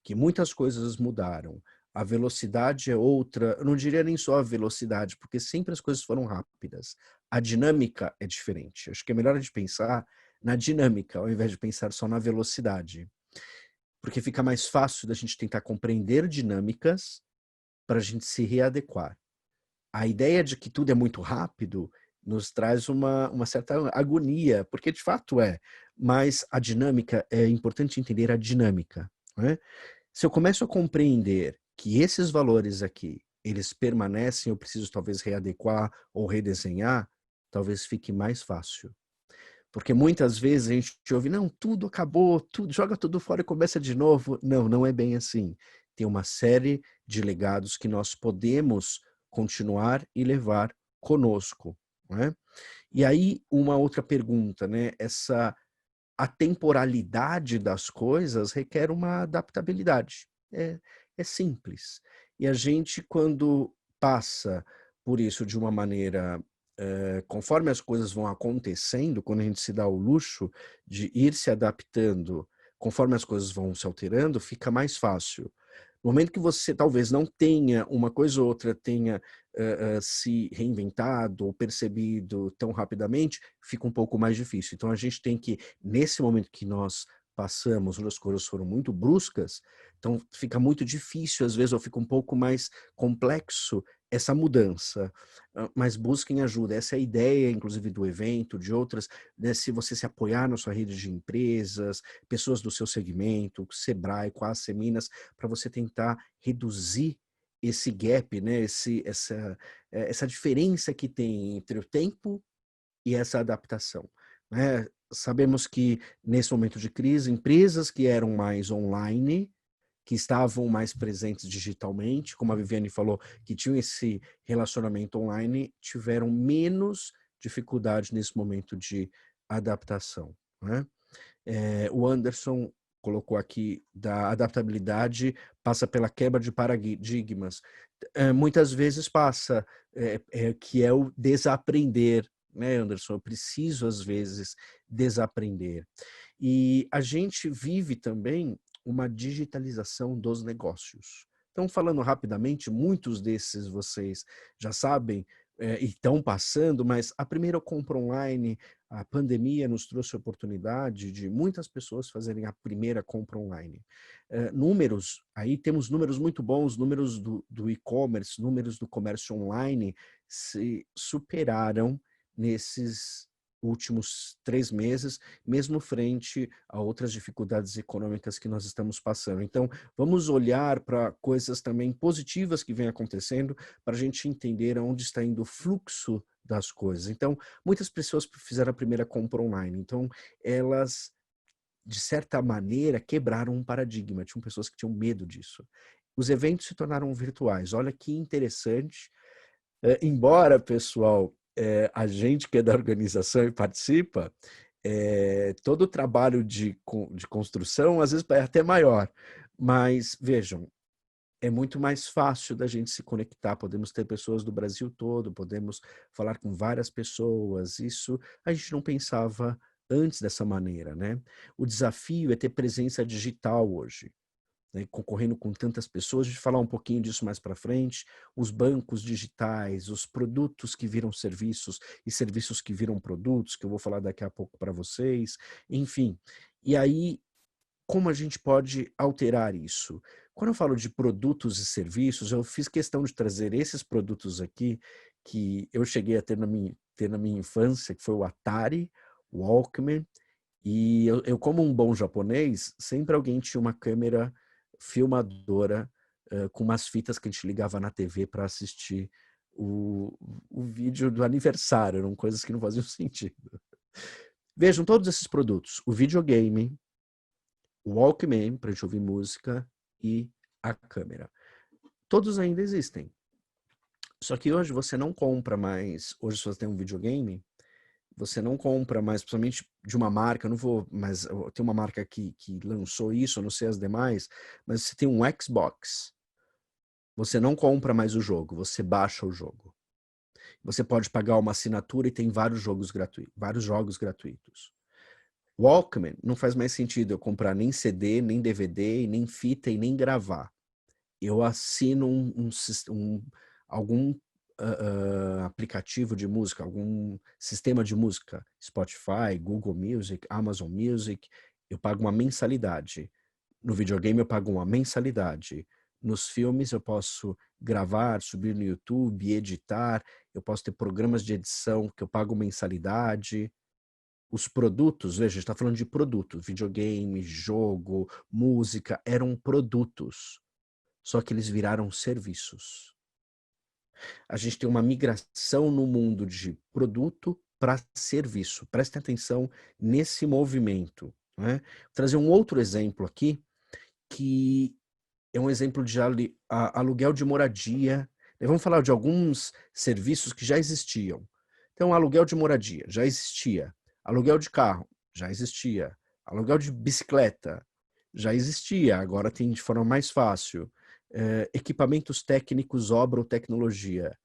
que muitas coisas mudaram, a velocidade é outra, eu não diria nem só a velocidade, porque sempre as coisas foram rápidas. A dinâmica é diferente. Acho que é melhor a gente pensar na dinâmica, ao invés de pensar só na velocidade. Porque fica mais fácil da gente tentar compreender dinâmicas para a gente se readequar. A ideia de que tudo é muito rápido nos traz uma certa agonia, porque de fato é. Mas a dinâmica, é importante entender a dinâmica, não é? Se eu começo a compreender que esses valores aqui, eles permanecem, eu preciso talvez readequar ou redesenhar, talvez fique mais fácil. Porque muitas vezes a gente ouve, não, tudo acabou, joga tudo fora e começa de novo. Não, não é bem assim. Tem uma série de legados que nós podemos continuar e levar conosco, não é? E aí, uma outra pergunta, né? A temporalidade das coisas requer uma adaptabilidade. É simples. E a gente, quando passa por isso de uma maneira, conforme as coisas vão acontecendo, quando a gente se dá o luxo de ir se adaptando, conforme as coisas vão se alterando, fica mais fácil. No momento que você talvez não tenha uma coisa ou outra, tenha se reinventado ou percebido tão rapidamente, fica um pouco mais difícil. Então a gente tem que, nesse momento que nós passamos, onde as coisas foram muito bruscas, então fica muito difícil, às vezes, ou fica um pouco mais complexo essa mudança, mas busquem ajuda. Essa é a ideia, inclusive, do evento, de outras, né? Se você se apoiar na sua rede de empresas, pessoas do seu segmento, Sebrae, com a Asseminas, para você tentar reduzir esse gap, né? Essa diferença que tem entre o tempo e essa adaptação, né? Sabemos que, nesse momento de crise, empresas que eram mais online, que estavam mais presentes digitalmente, como a Viviane falou, que tinham esse relacionamento online, tiveram menos dificuldade nesse momento de adaptação, né? O Anderson colocou aqui da adaptabilidade passa pela quebra de paradigmas. Muitas vezes passa, que é o desaprender, né, Anderson? Eu preciso, às vezes, desaprender. E a gente vive também uma digitalização dos negócios. Então, falando rapidamente, muitos desses vocês já sabem e estão passando, mas a primeira compra online, a pandemia nos trouxe a oportunidade de muitas pessoas fazerem a primeira compra online. Números, aí temos números muito bons, números do e-commerce, números do comércio online se superaram nesses últimos 3 meses, mesmo frente a outras dificuldades econômicas que nós estamos passando. Então, vamos olhar para coisas também positivas que vêm acontecendo para a gente entender aonde está indo o fluxo das coisas. Então, muitas pessoas fizeram a primeira compra online. Então, elas, de certa maneira, quebraram um paradigma. Tinham pessoas que tinham medo disso. Os eventos se tornaram virtuais. Olha que interessante. Embora, pessoal, a gente que é da organização e participa, todo o trabalho de construção, às vezes, é até maior. Mas, vejam, é muito mais fácil da gente se conectar. Podemos ter pessoas do Brasil todo, podemos falar com várias pessoas. Isso a gente não pensava antes dessa maneira, né? O desafio é ter presença digital hoje, né, concorrendo com tantas pessoas. A gente vai falar um pouquinho disso mais para frente, os bancos digitais, os produtos que viram serviços e serviços que viram produtos, que eu vou falar daqui a pouco para vocês, enfim. E aí, como a gente pode alterar isso? Quando eu falo de produtos e serviços, eu fiz questão de trazer esses produtos aqui, que eu cheguei a ter na minha infância, que foi o Atari, o Walkman, e eu como um bom japonês, sempre alguém tinha uma câmera filmadora com umas fitas que a gente ligava na TV para assistir o vídeo do aniversário, eram coisas que não faziam sentido. Vejam todos esses produtos, o videogame, o Walkman para a gente ouvir música e a câmera. Todos ainda existem. Só que hoje você não compra mais, hoje se você tem um videogame, você não compra mais, principalmente de uma marca, eu não vou, mas tem uma marca que lançou isso, eu não sei as demais, mas você tem um Xbox, você não compra mais o jogo, você baixa o jogo. Você pode pagar uma assinatura e tem vários jogos gratuitos. Walkman não faz mais sentido eu comprar nem CD, nem DVD, nem fita e nem gravar. Eu assino algum aplicativo de música, algum sistema de música, Spotify, Google Music, Amazon Music, eu pago uma mensalidade. No videogame eu pago uma mensalidade. Nos filmes eu posso gravar, subir no YouTube, editar, eu posso ter programas de edição que eu pago mensalidade. Os produtos, veja, a gente está falando de produto, videogame, jogo, música, eram produtos, só que eles viraram serviços. A gente tem uma migração no mundo de produto para serviço. Prestem atenção nesse movimento, né? Vou trazer um outro exemplo aqui, que é um exemplo de aluguel de moradia. Vamos falar de alguns serviços que já existiam. Então, aluguel de moradia já existia. Aluguel de carro já existia. Aluguel de bicicleta já existia. Agora tem de forma mais fácil. Equipamentos técnicos, obra ou tecnologia.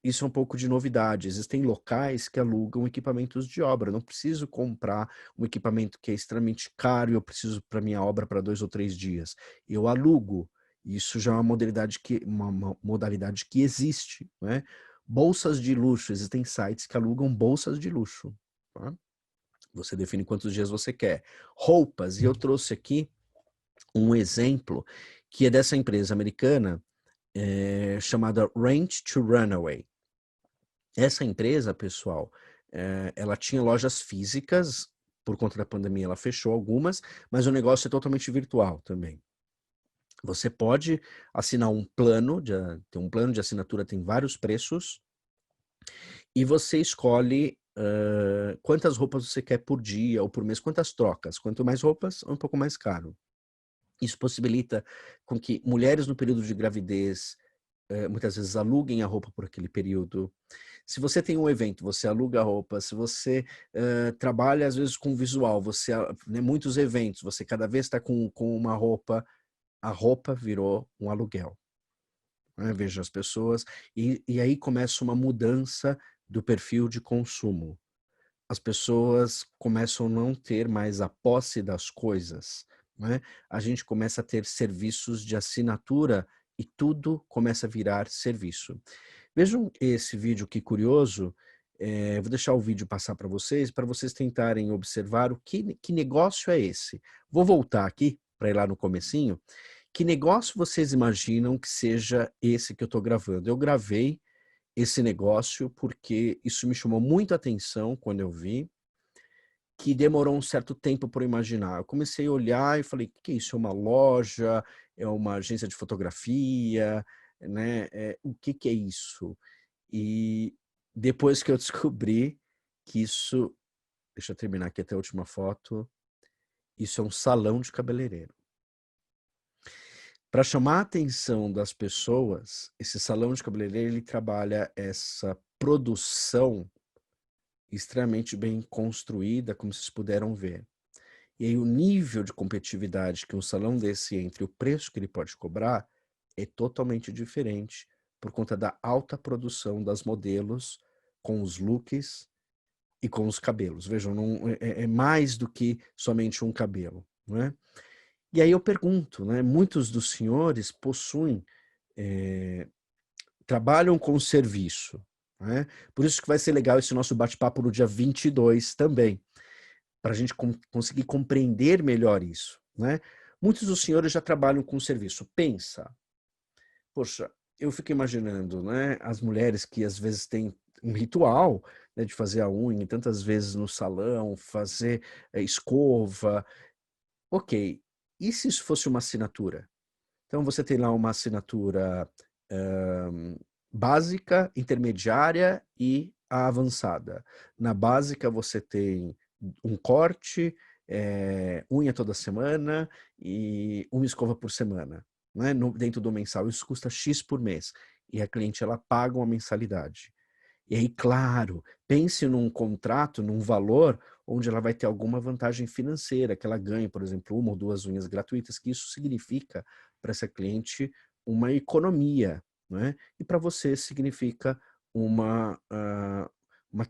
Isso é um pouco de novidade. Existem locais que alugam equipamentos de obra. Eu não preciso comprar um equipamento que é extremamente caro e eu preciso para minha obra para 2 ou 3 dias. Eu alugo. Isso já é uma modalidade que existe, né? Bolsas de luxo. Existem sites que alugam bolsas de luxo. Tá? Você define quantos dias você quer. Roupas. E eu trouxe aqui um exemplo que é dessa empresa americana chamada Rent to Runaway. Essa empresa, pessoal, ela tinha lojas físicas, por conta da pandemia ela fechou algumas, mas o negócio é totalmente virtual também. Você pode assinar um plano, tem um plano de assinatura, tem vários preços, e você escolhe quantas roupas você quer por dia ou por mês, quantas trocas. Quanto mais roupas, é um pouco mais caro. Isso possibilita com que mulheres no período de gravidez muitas vezes aluguem a roupa por aquele período. Se você tem um evento, você aluga a roupa. Se você trabalha às vezes com visual, muitos eventos, você cada vez está com uma roupa, a roupa virou um aluguel. Veja as pessoas, e aí começa uma mudança do perfil de consumo. As pessoas começam a não ter mais a posse das coisas, né? A gente começa a ter serviços de assinatura e tudo começa a virar serviço. Vejam esse vídeo, que curioso. Vou deixar o vídeo passar para vocês tentarem observar que negócio é esse. Vou voltar aqui para ir lá no comecinho. Que negócio vocês imaginam que seja esse que eu estou gravando? Eu gravei esse negócio porque isso me chamou muito a atenção quando eu vi, que demorou um certo tempo para eu imaginar. Eu comecei a olhar e falei, o que é isso? É uma loja? É uma agência de fotografia? Né? O que é isso? E depois que eu descobri que isso... Deixa eu terminar aqui até a última foto. Isso é um salão de cabeleireiro. Para chamar a atenção das pessoas, esse salão de cabeleireiro, ele trabalha essa produção extremamente bem construída, como vocês puderam ver. E aí o nível de competitividade que um salão desse entre o preço que ele pode cobrar é totalmente diferente por conta da alta produção das modelos com os looks e com os cabelos. Vejam, é mais do que somente um cabelo, não é? E aí eu pergunto, né? Muitos dos senhores possuem, trabalham com serviço, né? Por isso que vai ser legal esse nosso bate-papo no dia 22 também, para a gente conseguir compreender melhor isso, né? Muitos dos senhores já trabalham com serviço. Pensa, poxa, eu fico imaginando, né? As mulheres que às vezes têm um ritual, né, de fazer a unha tantas vezes no salão, fazer escova. Ok. E se isso fosse uma assinatura? Então você tem lá uma assinatura básica, intermediária e a avançada. Na básica você tem um corte, unha toda semana e uma escova por semana, né? Dentro do mensal. Isso custa X por mês. E a cliente, ela paga uma mensalidade. E aí, claro, pense num contrato, num valor onde ela vai ter alguma vantagem financeira, que ela ganhe, por exemplo, 1 ou 2 unhas gratuitas, que isso significa para essa cliente uma economia, né? E para você significa uma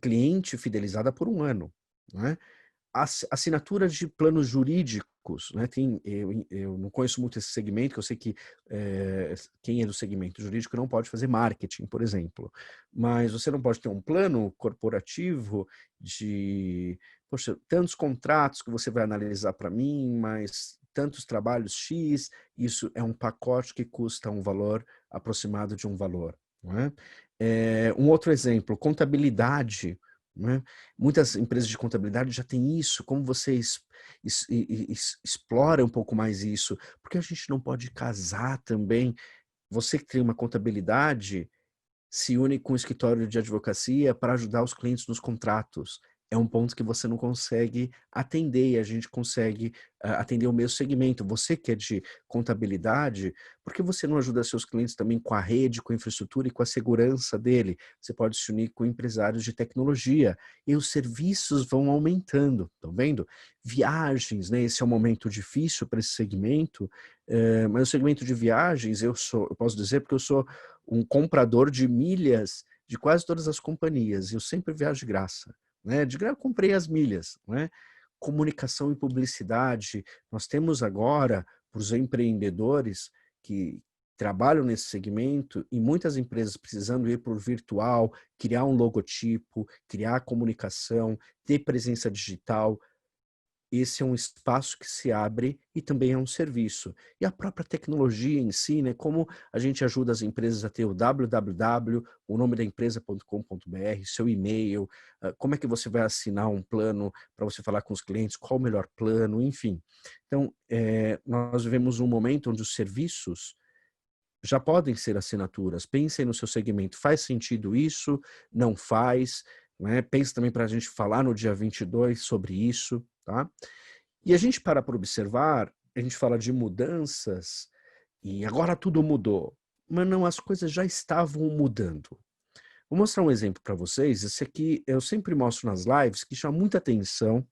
cliente fidelizada por 1 ano, né? Assinatura de planos jurídicos, né? Eu não conheço muito esse segmento, que eu sei que quem é do segmento jurídico não pode fazer marketing, por exemplo. Mas você não pode ter um plano corporativo de, poxa, tantos contratos que você vai analisar para mim, mas tantos trabalhos X, isso é um pacote que custa um valor aproximado de um valor, não é? Um outro exemplo, contabilidade. Né? Muitas empresas de contabilidade já têm isso. Como vocês exploram um pouco mais isso? Porque a gente não pode casar também. Você que tem uma contabilidade se une com o escritório de advocacia para ajudar os clientes nos contratos. É um ponto que você não consegue atender e a gente consegue atender o mesmo segmento. Você que é de contabilidade, por que você não ajuda seus clientes também com a rede, com a infraestrutura e com a segurança dele? Você pode se unir com empresários de tecnologia e os serviços vão aumentando. Estão vendo? Viagens, né? Esse é um momento difícil para esse segmento, mas o segmento de viagens, eu posso dizer porque eu sou um comprador de milhas de quase todas as companhias e eu sempre viajo de graça. Né? De graça eu comprei as milhas, né? Comunicação e publicidade. Nós temos agora, para os empreendedores que trabalham nesse segmento, e muitas empresas precisando ir para o virtual, criar um logotipo, criar comunicação, ter presença digital. esse é um espaço que se abre e também é um serviço. E a própria tecnologia em si, né, como a gente ajuda as empresas a ter o www, o nome da empresa.com.br, seu e-mail, como é que você vai assinar um plano para você falar com os clientes, qual o melhor plano, enfim. Então, nós vivemos um momento onde os serviços já podem ser assinaturas. Pensem no seu segmento. Faz sentido isso? Não faz? Né? Pense também para a gente falar no dia 22 sobre isso. Tá? E a gente para observar, a gente fala de mudanças e agora tudo mudou. Mas não, as coisas já estavam mudando. Vou mostrar um exemplo para vocês. Esse aqui eu sempre mostro nas lives, que chama muita atenção.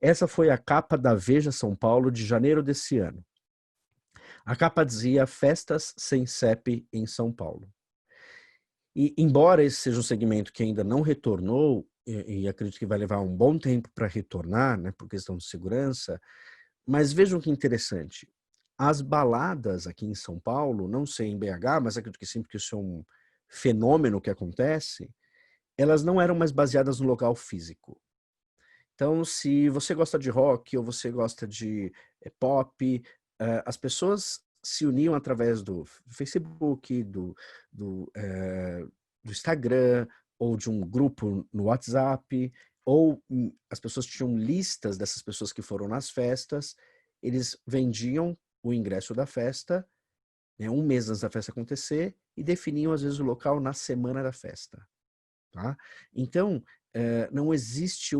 Essa foi a capa da Veja São Paulo de janeiro desse ano. A capa dizia Festas sem CEP em São Paulo. E embora esse seja um segmento que ainda não retornou, e acredito que vai levar um bom tempo para retornar, né, por questão de segurança, mas vejam que interessante. As baladas aqui em São Paulo, não sei em BH, mas acredito que sim, porque isso é um fenômeno que acontece, elas não eram mais baseadas no local físico. Então, se você gosta de rock ou você gosta de pop, as pessoas se uniam através do Facebook, do Instagram, ou de um grupo no WhatsApp, ou as pessoas tinham listas dessas pessoas que foram nas festas, eles vendiam o ingresso da festa, né, um mês antes da festa acontecer, e definiam, às vezes, o local na semana da festa. Tá? Então, não existe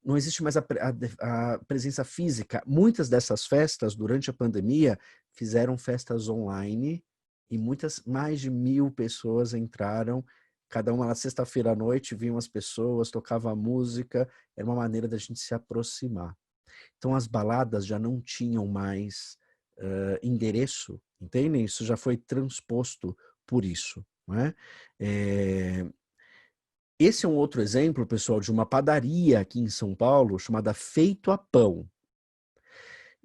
não existe mais a presença física. Muitas dessas festas, durante a pandemia, fizeram festas online e mais de 1.000 pessoas entraram. Cada uma na sexta-feira à noite vinham as pessoas, tocava música, era uma maneira da gente se aproximar. Então as baladas já não tinham mais endereço, entendem? Isso já foi transposto por isso. Não é? Esse é um outro exemplo, pessoal, de uma padaria aqui em São Paulo chamada Feito a Pão.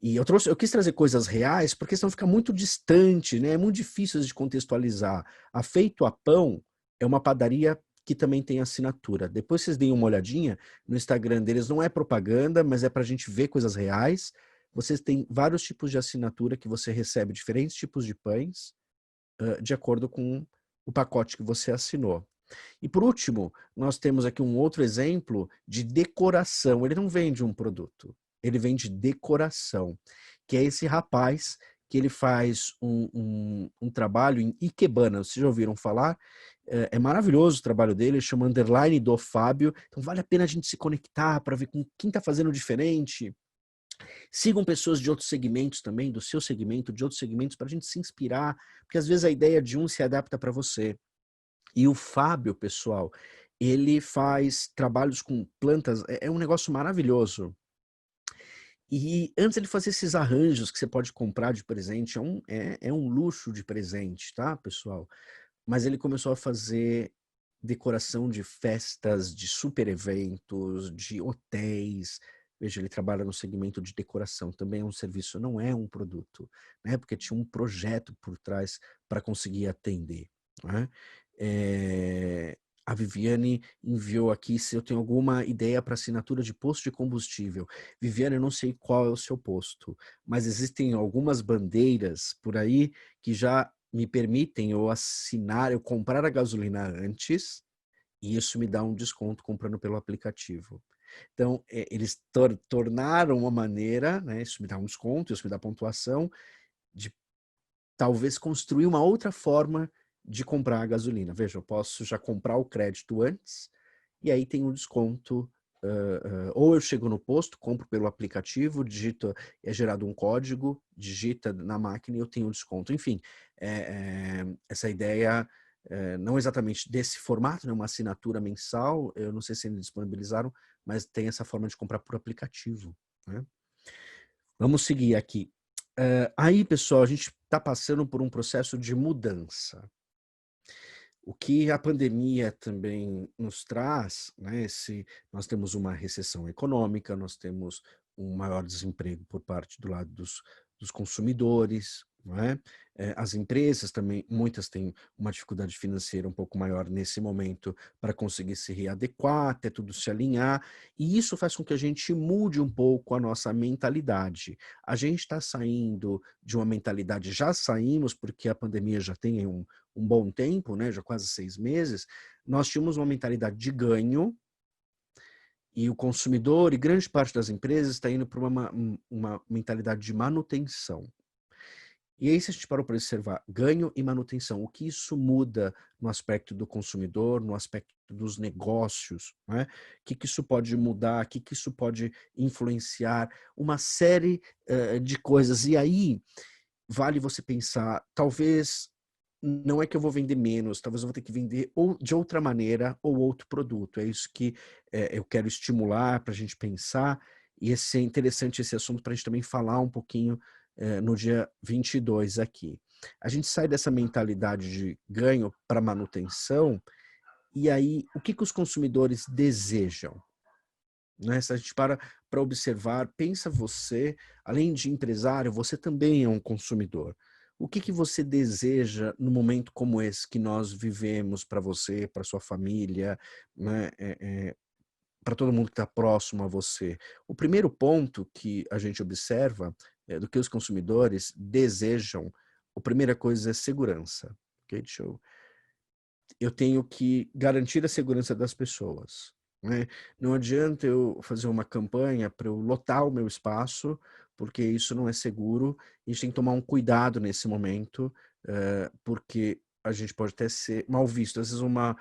E eu quis trazer coisas reais porque senão fica muito distante, né? É muito difícil de contextualizar. A Feito a Pão é uma padaria que também tem assinatura. Depois vocês deem uma olhadinha no Instagram deles, não é propaganda, mas é para a gente ver coisas reais. Vocês têm vários tipos de assinatura que você recebe diferentes tipos de pães de acordo com o pacote que você assinou. E por último, nós temos aqui um outro exemplo de decoração. Ele não vende um produto, ele vende decoração, que é esse rapaz que ele faz um trabalho em Ikebana. Vocês já ouviram falar? É maravilhoso o trabalho dele, chama Underline do Fábio. Então vale a pena a gente se conectar para ver com quem está fazendo diferente. Sigam pessoas de outros segmentos também, do seu segmento, de outros segmentos, para a gente se inspirar, porque às vezes a ideia de um se adapta para você. E o Fábio, pessoal, ele faz trabalhos com plantas, é um negócio maravilhoso. E antes ele fazia esses arranjos que você pode comprar de presente, é um luxo de presente, tá, pessoal? Mas ele começou a fazer decoração de festas, de super eventos, de hotéis. Veja, ele trabalha no segmento de decoração, também é um serviço, não é um produto, né? Porque tinha um projeto por trás para conseguir atender, né? A Viviane enviou aqui se eu tenho alguma ideia para assinatura de posto de combustível. Viviane, eu não sei qual é o seu posto, mas existem algumas bandeiras por aí que já me permitem eu comprar a gasolina antes, e isso me dá um desconto comprando pelo aplicativo. Então, eles tornaram uma maneira, né, isso me dá um desconto, isso me dá pontuação, de talvez construir uma outra forma de comprar a gasolina. Veja, eu posso já comprar o crédito antes, e aí tem um desconto, ou eu chego no posto, compro pelo aplicativo, digito, é gerado um código, digita na máquina e eu tenho um desconto. Enfim, essa ideia, não exatamente desse formato, né, uma assinatura mensal, eu não sei se eles disponibilizaram, mas tem essa forma de comprar por aplicativo, né? Vamos seguir aqui. Aí, pessoal, a gente está passando por um processo de mudança. O que a pandemia também nos traz, né, nós temos uma recessão econômica, nós temos um maior desemprego por parte do lado dos consumidores, não é? As empresas também, muitas têm uma dificuldade financeira um pouco maior nesse momento para conseguir se readequar, até tudo se alinhar, e isso faz com que a gente mude um pouco a nossa mentalidade. A gente está saindo de uma mentalidade, já saímos, porque a pandemia já tem um bom tempo, né? Já quase 6 meses, nós tínhamos uma mentalidade de ganho, e o consumidor e grande parte das empresas está indo para uma mentalidade de manutenção. E aí, se a gente parou para observar ganho e manutenção, o que isso muda no aspecto do consumidor, no aspecto dos negócios, né? O que isso pode mudar, o que isso pode influenciar, uma série de coisas. E aí, vale você pensar, talvez não é que eu vou vender menos, talvez eu vou ter que vender ou de outra maneira ou outro produto. É isso que eu quero estimular para a gente pensar, e é interessante esse assunto para a gente também falar um pouquinho no dia 22 aqui. A gente sai dessa mentalidade de ganho para manutenção, e aí o que os consumidores desejam? Né? Se a gente para observar, pensa você, além de empresário, você também é um consumidor. O que você deseja no momento como esse que nós vivemos para você, para sua família, né? Para todo mundo que está próximo a você? O primeiro ponto que a gente observa do que os consumidores desejam, a primeira coisa é segurança. Okay? Eu tenho que garantir a segurança das pessoas. Né? Não adianta eu fazer uma campanha para eu lotar o meu espaço, porque isso não é seguro. A gente tem que tomar um cuidado nesse momento, porque a gente pode até ser mal visto. Às vezes uma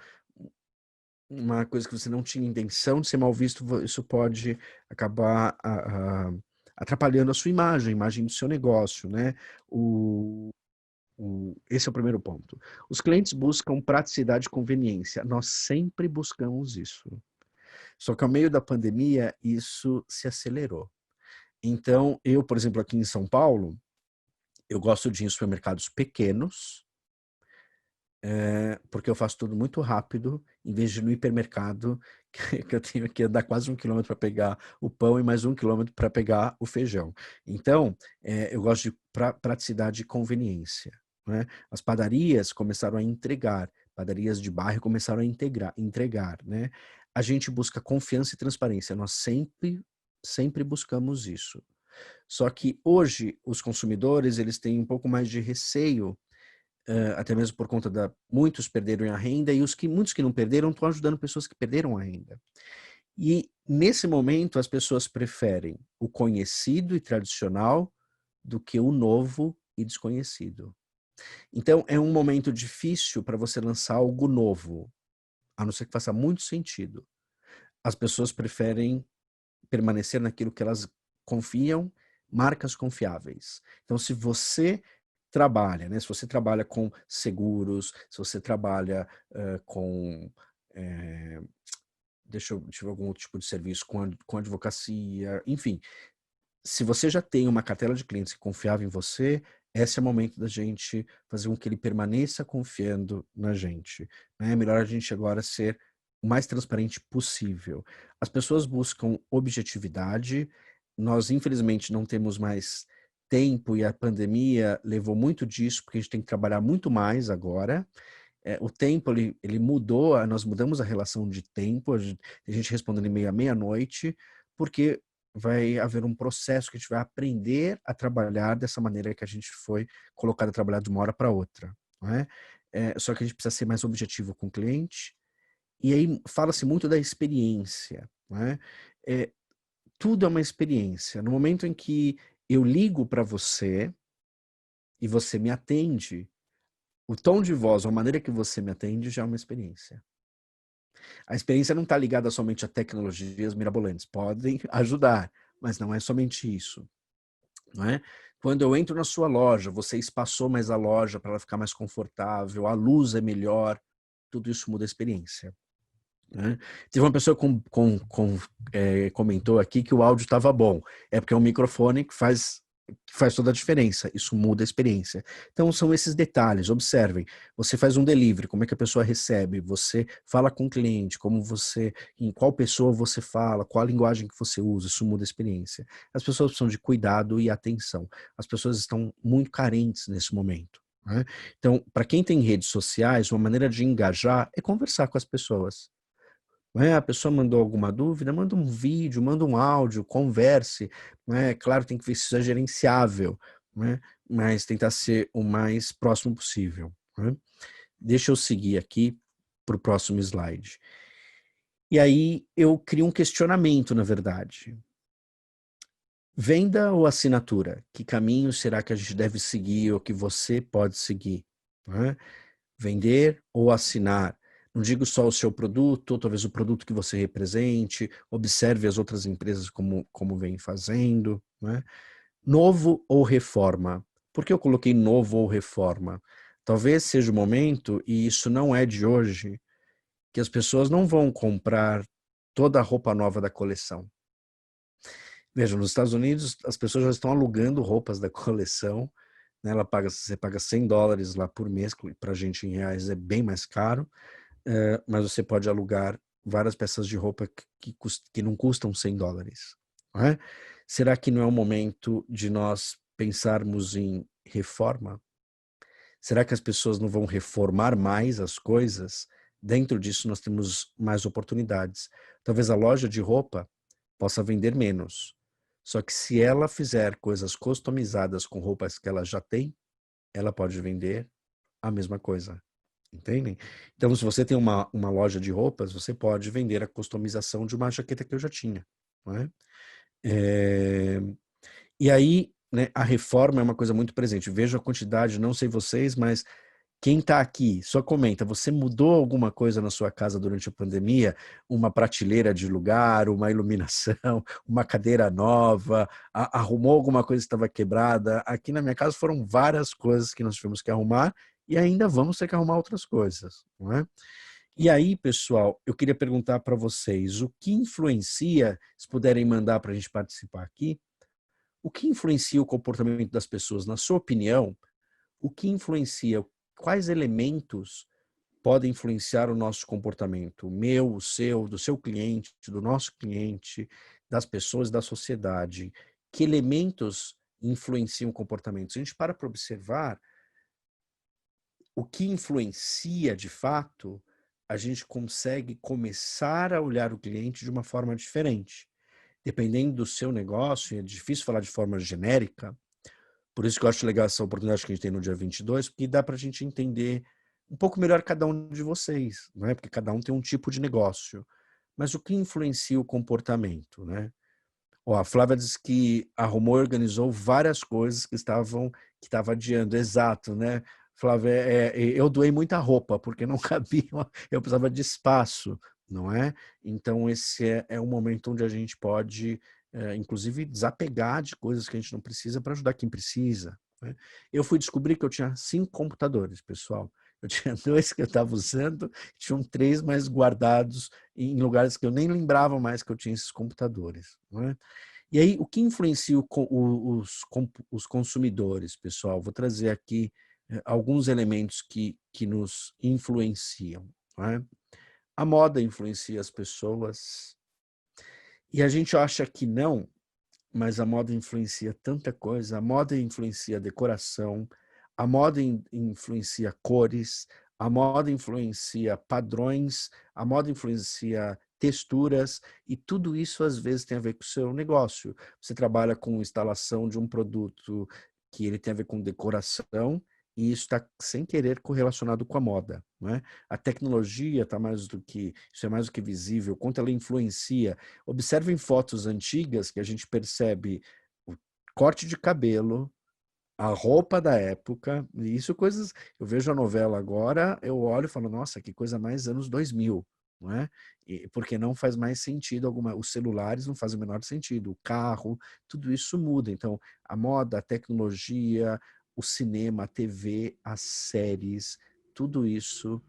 coisa que você não tinha intenção de ser mal visto, isso pode acabar atrapalhando a sua imagem, a imagem do seu negócio, né? Esse é o primeiro ponto. Os clientes buscam praticidade e conveniência. Nós sempre buscamos isso. Só que ao meio da pandemia, isso se acelerou. Então, eu, por exemplo, aqui em São Paulo, eu gosto de ir em supermercados pequenos, porque eu faço tudo muito rápido, em vez de ir no hipermercado, que eu tenho que andar quase 1 quilômetro para pegar o pão e mais 1 quilômetro para pegar o feijão. Então, eu gosto de praticidade e conveniência. Né? As padarias começaram a entregar, padarias de bairro começaram a entregar. Né? A gente busca confiança e transparência, nós sempre buscamos isso. Só que hoje os consumidores eles têm um pouco mais de receio, até mesmo por conta muitos perderam a renda, e muitos que não perderam estão ajudando pessoas que perderam a renda. E nesse momento as pessoas preferem o conhecido e tradicional do que o novo e desconhecido. Então é um momento difícil para você lançar algo novo, a não ser que faça muito sentido. As pessoas preferem permanecer naquilo que elas confiam, marcas confiáveis. Então se você trabalha, né? Se você trabalha com seguros, se você trabalha com deixa eu ver algum outro tipo de serviço, com advocacia, enfim, se você já tem uma cartela de clientes que confiava em você, esse é o momento da gente fazer com que ele permaneça confiando na gente. Né? É melhor a gente agora ser o mais transparente possível. As pessoas buscam objetividade, nós infelizmente não temos mais tempo, e a pandemia levou muito disso, porque a gente tem que trabalhar muito mais agora. O tempo ele mudou, nós mudamos a relação de tempo, a gente respondendo e-mail à meia-noite, porque vai haver um processo que a gente vai aprender a trabalhar dessa maneira que a gente foi colocado a trabalhar de uma hora para outra. Não é? Só que a gente precisa ser mais objetivo com o cliente, e aí fala-se muito da experiência. Não é? Tudo é uma experiência. No momento em que eu ligo para você e você me atende, o tom de voz, a maneira que você me atende já é uma experiência. A experiência não está ligada somente a tecnologias mirabolantes. Podem ajudar, mas não é somente isso. Não é? Quando eu entro na sua loja, você espaçou mais a loja para ela ficar mais confortável, a luz é melhor, tudo isso muda a experiência. Né? Teve uma pessoa que comentou aqui que o áudio estava bom. É porque é um microfone que faz faz toda a diferença, isso muda a experiência. Então são esses detalhes, observem, você faz um delivery, como é que a pessoa recebe, você fala com o cliente, em qual pessoa você fala, qual a linguagem que você usa, isso muda a experiência. As pessoas precisam de cuidado e atenção, as pessoas estão muito carentes nesse momento, né? Então, para quem tem redes sociais, uma maneira de engajar é conversar com as pessoas. A pessoa mandou alguma dúvida, manda um vídeo, manda um áudio, converse, né? Claro, tem que ver se isso é gerenciável, né? Mas tentar ser o mais próximo possível, né? Deixa eu seguir aqui para o próximo slide. E aí eu crio um questionamento, na verdade. Venda ou assinatura? Que caminho será que a gente deve seguir ou que você pode seguir, né? Vender ou assinar? Não digo só o seu produto, ou talvez o produto que você represente, observe as outras empresas como vem fazendo, né? Novo ou reforma? Por que eu coloquei novo ou reforma? Talvez seja o momento, e isso não é de hoje, que as pessoas não vão comprar toda a roupa nova da coleção. Veja, nos Estados Unidos as pessoas já estão alugando roupas da coleção, né? Você paga $100 lá por mês, para a gente em reais é bem mais caro, mas você pode alugar várias peças de roupa que não custam $100. Não é? Será que não é o momento de nós pensarmos em reforma? Será que as pessoas não vão reformar mais as coisas? Dentro disso nós temos mais oportunidades. Talvez a loja de roupa possa vender menos. Só que se ela fizer coisas customizadas com roupas que ela já tem, ela pode vender a mesma coisa. Entendem? Então, se você tem uma loja de roupas, você pode vender a customização de uma jaqueta que eu já tinha. Não é? E aí, né, a reforma é uma coisa muito presente. Vejo a quantidade, não sei vocês, mas quem está aqui, só comenta, você mudou alguma coisa na sua casa durante a pandemia? Uma prateleira de lugar, uma iluminação, uma cadeira nova, arrumou alguma coisa que estava quebrada? Aqui na minha casa foram várias coisas que nós tivemos que arrumar e ainda vamos ter que arrumar outras coisas, não é? E aí, pessoal, eu queria perguntar para vocês, o que influencia, se puderem mandar para a gente participar aqui, o que influencia o comportamento das pessoas, na sua opinião, o que influencia, quais elementos podem influenciar o nosso comportamento? O meu, o seu, do seu cliente, do nosso cliente, das pessoas da sociedade. Que elementos influenciam o comportamento? Se a gente para observar o que influencia de fato, a gente consegue começar a olhar o cliente de uma forma diferente. Dependendo do seu negócio, é difícil falar de forma genérica, por isso que eu acho legal essa oportunidade que a gente tem no dia 22, porque dá para a gente entender um pouco melhor cada um de vocês, não é? Porque cada um tem um tipo de negócio. Mas o que influencia o comportamento, né? A Flávia disse que arrumou e organizou várias coisas que estava adiando. Exato, né? Flávia, eu doei muita roupa, porque não cabia, eu precisava de espaço, não é? Então esse é um momento onde a gente pode, inclusive, desapegar de coisas que a gente não precisa para ajudar quem precisa, né? Eu fui descobrir que eu tinha 5 computadores, pessoal. Eu tinha 2 que eu estava usando, tinham 3 mais guardados em lugares que eu nem lembrava mais que eu tinha esses computadores, não é? E aí, o que influencia os consumidores, pessoal? Vou trazer aqui alguns elementos que nos influenciam, não é? A moda influencia as pessoas e a gente acha que não, mas a moda influencia tanta coisa. A moda influencia a decoração, a moda influencia cores, a moda influencia padrões, a moda influencia texturas, e tudo isso às vezes tem a ver com o seu negócio. Você trabalha com instalação de um produto que ele tem a ver com decoração, e isso está sem querer correlacionado com a moda, não é? A tecnologia está isso é mais do que visível, quanto ela influencia. Observem fotos antigas que a gente percebe o corte de cabelo, a roupa da época, e isso coisas... Eu vejo a novela agora, eu olho e falo, nossa, que coisa mais anos 2000, não é? Porque não faz mais sentido os celulares não fazem o menor sentido, o carro, tudo isso muda. Então, a moda, a tecnologia, o cinema, a TV, as séries, tudo isso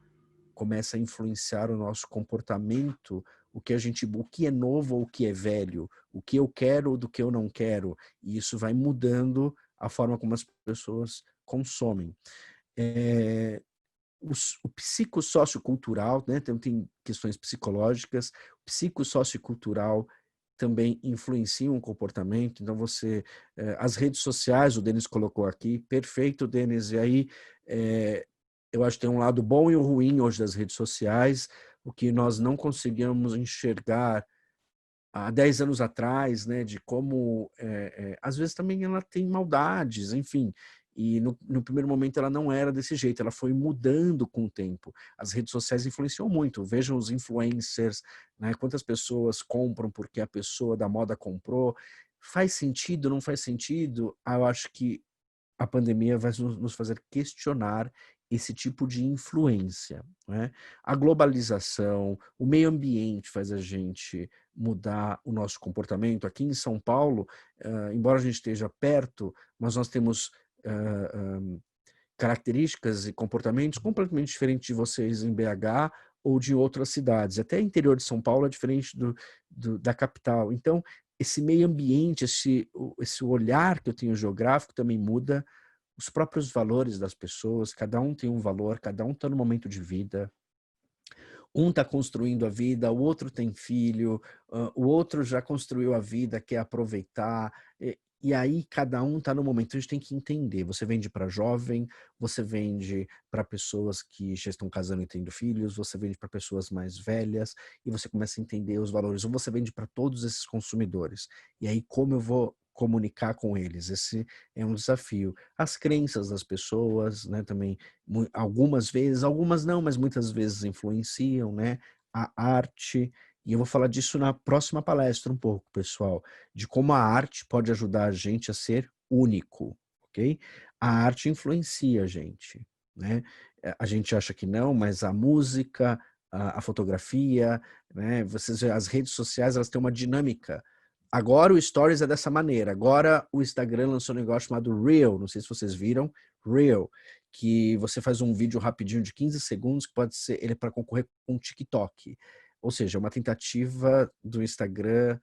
começa a influenciar o nosso comportamento, o que é novo ou o que é velho, o que eu quero ou do que eu não quero, e isso vai mudando a forma como as pessoas consomem. O psicossociocultural, né, tem questões psicológicas, o psicossociocultural também influenciam o comportamento. Então, as redes sociais, o Denis colocou aqui, perfeito, Denis, e aí eu acho que tem um lado bom e o ruim hoje das redes sociais, o que nós não conseguíamos enxergar há 10 anos atrás, né, de como, às vezes também ela tem maldades, enfim, e no primeiro momento ela não era desse jeito, ela foi mudando com o tempo. As redes sociais influenciam muito, vejam os influencers, né, quantas pessoas compram porque a pessoa da moda comprou, faz sentido, não faz sentido? Eu acho que a pandemia vai nos fazer questionar esse tipo de influência, né? A globalização, o meio ambiente faz a gente mudar o nosso comportamento. Aqui em São Paulo, embora a gente esteja perto, mas nós temos características e comportamentos completamente diferentes de vocês em BH ou de outras cidades. Até o interior de São Paulo é diferente da capital. Então, esse meio ambiente, esse olhar que eu tenho geográfico também muda, os próprios valores das pessoas, cada um tem um valor, cada um está no momento de vida. Um está construindo a vida, o outro tem filho, o outro já construiu a vida, quer aproveitar. E aí cada um está no momento. A gente tem que entender. Você vende para jovem, você vende para pessoas que já estão casando e tendo filhos, você vende para pessoas mais velhas, e você começa a entender os valores. Ou você vende para todos esses consumidores. E aí como eu vou comunicar com eles? Esse é um desafio. As crenças das pessoas, né, também, algumas vezes, algumas não, mas muitas vezes influenciam, né? A arte, e eu vou falar disso na próxima palestra um pouco, pessoal, de como a arte pode ajudar a gente a ser único, ok? A arte influencia a gente, né? A gente acha que não, mas a música, a fotografia, né? As redes sociais, elas têm uma dinâmica. Agora o Stories é dessa maneira. Agora o Instagram lançou um negócio chamado Reel. Não sei se vocês viram. Reel. Que você faz um vídeo rapidinho de 15 segundos, que pode ser ele para concorrer com o TikTok. Ou seja, uma tentativa do Instagram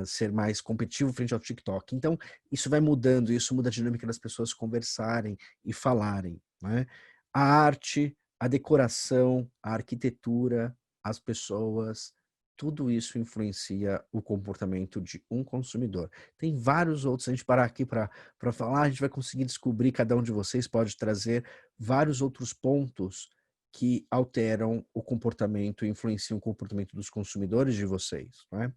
ser mais competitivo frente ao TikTok. Então, isso vai mudando, isso muda a dinâmica das pessoas conversarem e falarem, né? A arte, a decoração, a arquitetura, as pessoas, tudo isso influencia o comportamento de um consumidor. Tem vários outros, se a gente parar aqui para falar, a gente vai conseguir descobrir, cada um de vocês pode trazer vários outros pontos que alteram o comportamento, influenciam o comportamento dos consumidores de vocês, não é?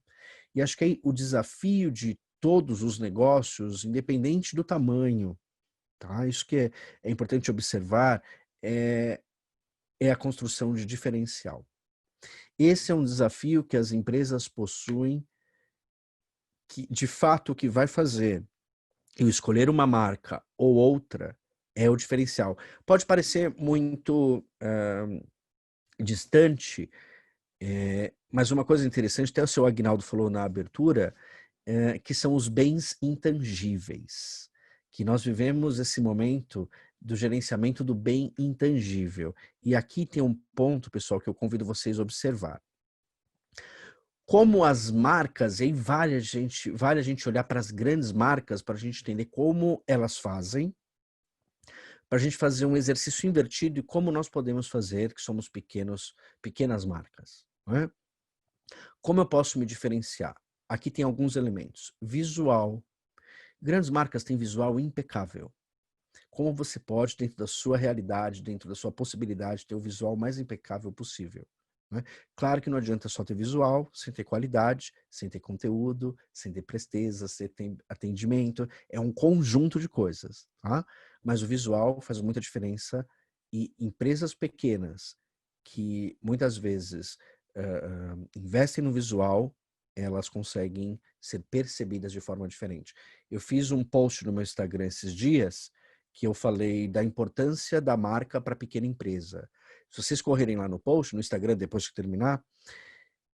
E acho que aí o desafio de todos os negócios, independente do tamanho, tá? Isso que é importante observar, é a construção de diferencial. Esse é um desafio que as empresas possuem, que de fato o que vai fazer eu escolher uma marca ou outra é o diferencial. Pode parecer muito distante, mas uma coisa interessante, até o seu Aguinaldo falou na abertura, que são os bens intangíveis, que nós vivemos esse momento do gerenciamento do bem intangível. E aqui tem um ponto, pessoal, que eu convido vocês a observar. Como as marcas, e aí vale a gente olhar para as grandes marcas para a gente entender como elas fazem, para a gente fazer um exercício invertido e como nós podemos fazer, que somos pequenas marcas, não é? Como eu posso me diferenciar? Aqui tem alguns elementos. Visual. Grandes marcas têm visual impecável. Como você pode, dentro da sua realidade, dentro da sua possibilidade, ter o visual mais impecável possível, né? Claro que não adianta só ter visual, sem ter qualidade, sem ter conteúdo, sem ter presteza, sem ter atendimento. É um conjunto de coisas, tá? Mas o visual faz muita diferença, e empresas pequenas que muitas vezes investem no visual, elas conseguem ser percebidas de forma diferente. Eu fiz um post no meu Instagram esses dias que eu falei da importância da marca para a pequena empresa. Se vocês correrem lá no post, no Instagram, depois que terminar,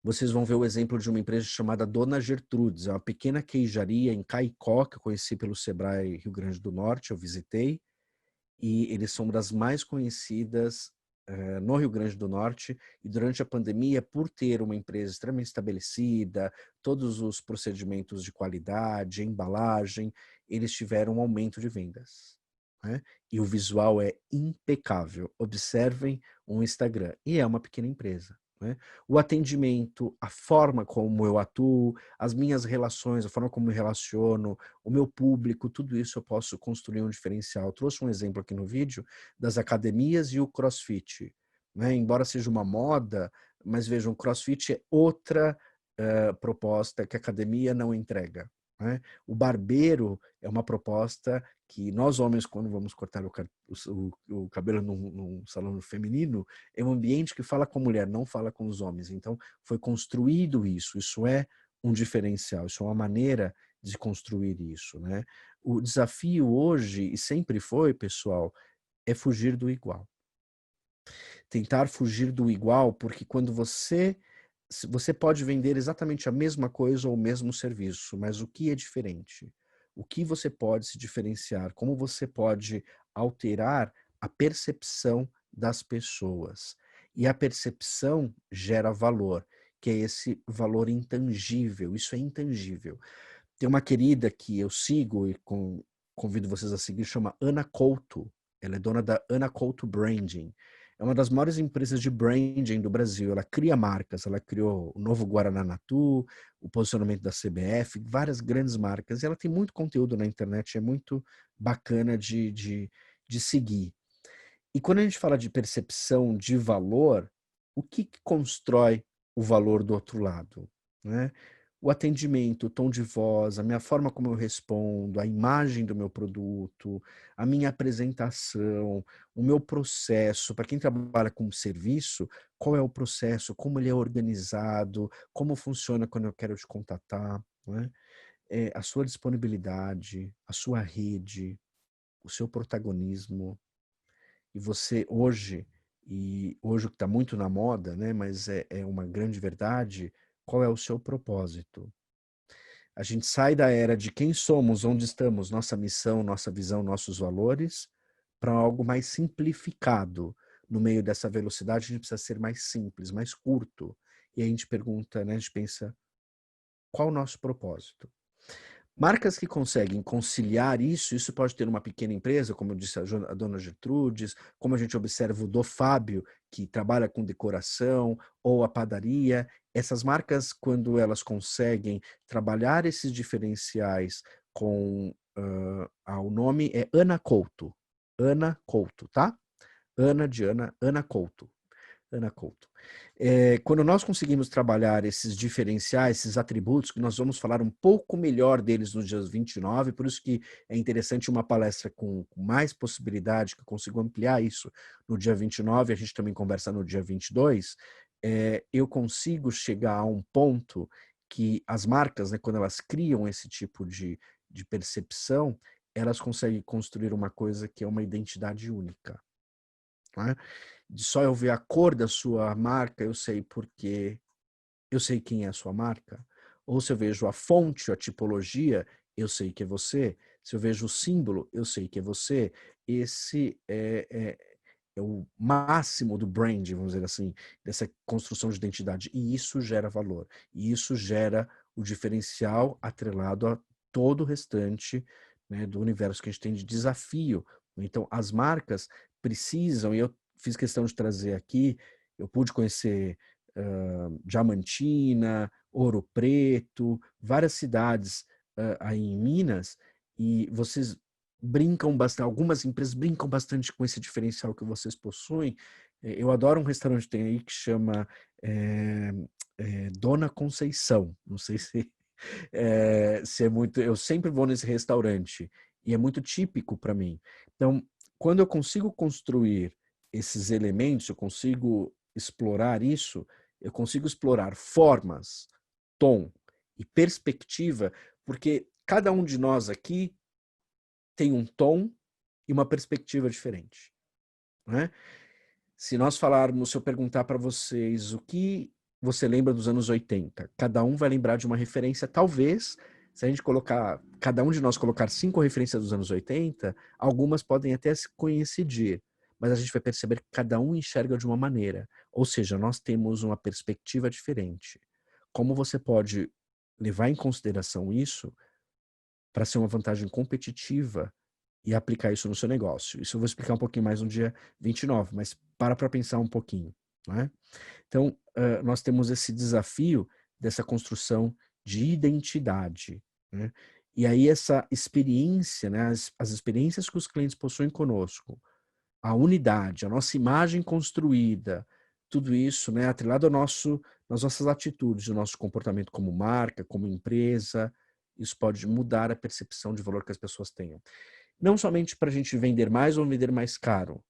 vocês vão ver o exemplo de uma empresa chamada Dona Gertrudes. É uma pequena queijaria em Caicó, que eu conheci pelo Sebrae Rio Grande do Norte, eu visitei, e eles são uma das mais conhecidas no Rio Grande do Norte, e durante a pandemia, por ter uma empresa extremamente estabelecida, todos os procedimentos de qualidade, embalagem, eles tiveram um aumento de vendas, né? E o visual é impecável. Observem o Instagram. E é uma pequena empresa, né? O atendimento, a forma como eu atuo, as minhas relações, a forma como me relaciono, o meu público, tudo isso eu posso construir um diferencial. Eu trouxe um exemplo aqui no vídeo das academias e o CrossFit, né? Embora seja uma moda, mas vejam, o CrossFit é outra proposta que a academia não entrega, né? O barbeiro é uma proposta que nós homens, quando vamos cortar o cabelo num salão feminino, é um ambiente que fala com a mulher, não fala com os homens. Então, foi construído isso. Isso é um diferencial, isso é uma maneira de construir isso, né? O desafio hoje, e sempre foi, pessoal, é fugir do igual. Tentar fugir do igual, porque quando você pode vender exatamente a mesma coisa ou o mesmo serviço, mas o que é diferente? O que você pode se diferenciar? Como você pode alterar a percepção das pessoas? E a percepção gera valor, que é esse valor intangível. Isso é intangível. Tem uma querida que eu sigo e convido vocês a seguir, chama Ana Couto. Ela é dona da Ana Couto Branding. É uma das maiores empresas de branding do Brasil. Ela cria marcas, ela criou o novo Guaraná-Natu, o posicionamento da CBF, várias grandes marcas. E ela tem muito conteúdo na internet, é muito bacana de seguir. E quando a gente fala de percepção de valor, o que constrói o valor do outro lado, né? O atendimento, o tom de voz, a minha forma como eu respondo, a imagem do meu produto, a minha apresentação, o meu processo. Para quem trabalha com serviço, qual é o processo, como ele é organizado, como funciona quando eu quero te contatar, né? A sua disponibilidade, a sua rede, o seu protagonismo. E você hoje o que está muito na moda, né, mas é uma grande verdade, qual é o seu propósito? A gente sai da era de quem somos, onde estamos, nossa missão, nossa visão, nossos valores, para algo mais simplificado. No meio dessa velocidade, a gente precisa ser mais simples, mais curto. E aí a gente pergunta, né, a gente pensa, qual o nosso propósito? Marcas que conseguem conciliar isso pode ter uma pequena empresa, como eu disse a dona Gertrudes, como a gente observa o do Fábio, que trabalha com decoração, ou a padaria. Essas marcas, quando elas conseguem trabalhar esses diferenciais com... o nome é Ana Couto. Ana Couto, tá? Ana de Ana, Ana Couto. Ana Couto. Quando nós conseguimos trabalhar esses diferenciais, esses atributos, que nós vamos falar um pouco melhor deles no dia 29, por isso que é interessante uma palestra com mais possibilidade, que eu consigo ampliar isso no dia 29, a gente também conversa no dia 22, eu consigo chegar a um ponto que as marcas, né, quando elas criam esse tipo de percepção, elas conseguem construir uma coisa que é uma identidade única. Né? De só eu ver a cor da sua marca, eu sei porque eu sei quem é a sua marca. Ou se eu vejo a fonte, a tipologia, eu sei que é você. Se eu vejo o símbolo, eu sei que é você. Esse é o máximo do brand, vamos dizer assim, dessa construção de identidade. E isso gera valor. E isso gera o diferencial atrelado a todo o restante, né, do universo que a gente tem de desafio. Então, as marcas precisam, e eu fiz questão de trazer aqui, eu pude conhecer Diamantina, Ouro Preto, várias cidades aí em Minas, e vocês brincam bastante, algumas empresas brincam bastante com esse diferencial que vocês possuem. Eu adoro um restaurante que tem aí que chama Dona Conceição, não sei se é muito, eu sempre vou nesse restaurante, e é muito típico para mim. Então, quando eu consigo construir esses elementos, eu consigo explorar isso, eu consigo explorar formas, tom e perspectiva, porque cada um de nós aqui tem um tom e uma perspectiva diferente, né? Se nós falarmos, se eu perguntar para vocês o que você lembra dos anos 80, cada um vai lembrar de uma referência, talvez, se a gente colocar, cada um de nós colocar 5 referências dos anos 80, algumas podem até se coincidir, mas a gente vai perceber que cada um enxerga de uma maneira. Ou seja, nós temos uma perspectiva diferente. Como você pode levar em consideração isso para ser uma vantagem competitiva e aplicar isso no seu negócio? Isso eu vou explicar um pouquinho mais no dia 29, mas para pensar um pouquinho. Não é? Então, nós temos esse desafio dessa construção de identidade, né? E aí essa experiência, né, as experiências que os clientes possuem conosco, a unidade, a nossa imagem construída, tudo isso, né, atrelado nas nossas atitudes, o nosso comportamento como marca, como empresa, isso pode mudar a percepção de valor que as pessoas tenham. Não somente para a gente vender mais ou vender mais caro,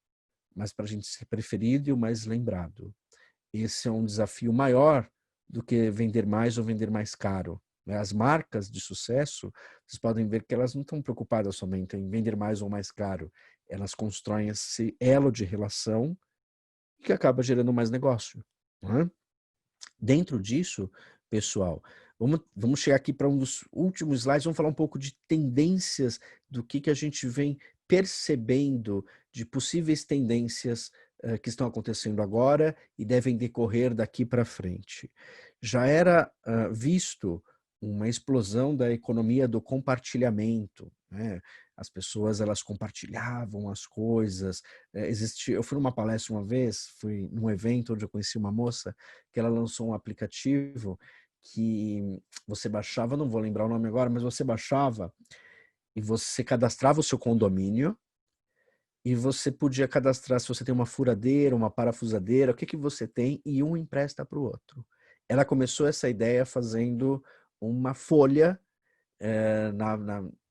mas para a gente ser preferido e o mais lembrado. Esse é um desafio maior do que vender mais ou vender mais caro. As marcas de sucesso, vocês podem ver que elas não estão preocupadas somente em vender mais ou mais caro. Elas constroem esse elo de relação que acaba gerando mais negócio. Não é? Dentro disso, pessoal, vamos chegar aqui para um dos últimos slides, vamos falar um pouco de tendências, do que a gente vem percebendo de possíveis tendências que estão acontecendo agora e devem decorrer daqui para frente. Já era visto uma explosão da economia do compartilhamento, né? As pessoas, elas compartilhavam as coisas. Eu fui numa palestra uma vez, fui num evento onde eu conheci uma moça que ela lançou um aplicativo que você baixava, não vou lembrar o nome agora, mas você baixava e você cadastrava o seu condomínio e você podia cadastrar se você tem uma furadeira, uma parafusadeira, o que você tem, e um empresta para o outro. Ela começou essa ideia fazendo uma folha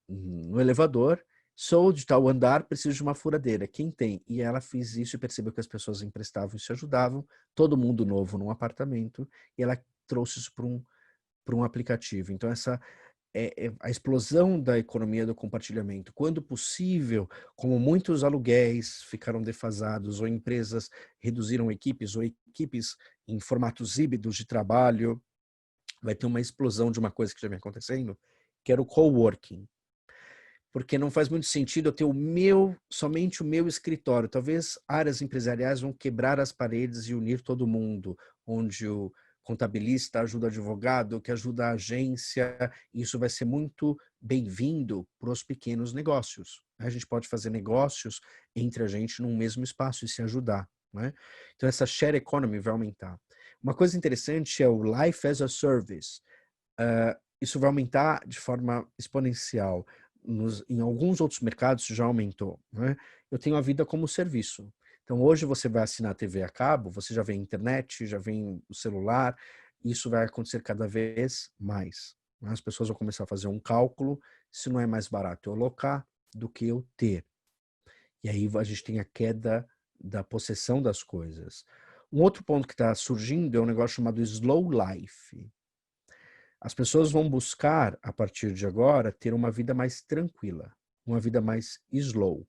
no elevador: sou de tal andar, preciso de uma furadeira, quem tem? E ela fez isso e percebeu que as pessoas emprestavam e se ajudavam, todo mundo novo num apartamento, e ela trouxe isso para um aplicativo. Então essa a explosão da economia do compartilhamento. Quando possível, como muitos aluguéis ficaram defasados, ou empresas reduziram equipes, ou equipes em formatos híbridos de trabalho, vai ter uma explosão de uma coisa que já vem acontecendo, que era o coworking. Porque não faz muito sentido eu ter somente o meu escritório. Talvez áreas empresariais vão quebrar as paredes e unir todo mundo, onde o contabilista ajuda o advogado, que ajuda a agência. Isso vai ser muito bem-vindo para os pequenos negócios. A gente pode fazer negócios entre a gente num mesmo espaço e se ajudar, né? Então essa share economy vai aumentar. Uma coisa interessante é o Life as a Service. Isso vai aumentar de forma exponencial. Em alguns outros mercados já aumentou, né? Eu tenho a vida como serviço. Então hoje você vai assinar a TV a cabo, você já vem internet, já vem o celular, isso vai acontecer cada vez mais. As pessoas vão começar a fazer um cálculo: se não é mais barato eu alocar do que eu ter. E aí a gente tem a queda da possessão das coisas. Um outro ponto que está surgindo é um negócio chamado slow life. As pessoas vão buscar, a partir de agora, ter uma vida mais tranquila, uma vida mais slow.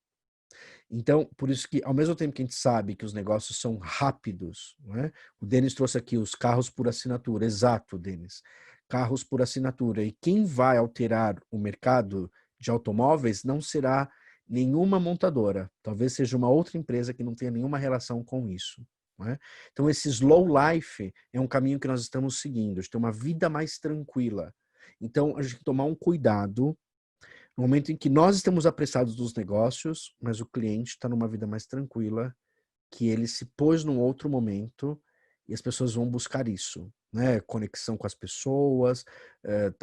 Então, por isso que, ao mesmo tempo que a gente sabe que os negócios são rápidos, né? O Denis trouxe aqui os carros por assinatura. Exato, Denis. Carros por assinatura. E quem vai alterar o mercado de automóveis não será nenhuma montadora. Talvez seja uma outra empresa que não tenha nenhuma relação com isso. Né? Então esse slow life é um caminho que nós estamos seguindo, de ter uma vida mais tranquila. Então a gente tem que tomar um cuidado no momento em que nós estamos apressados dos negócios, mas o cliente está numa vida mais tranquila, que ele se pôs num outro momento, e as pessoas vão buscar isso, né? Conexão com as pessoas,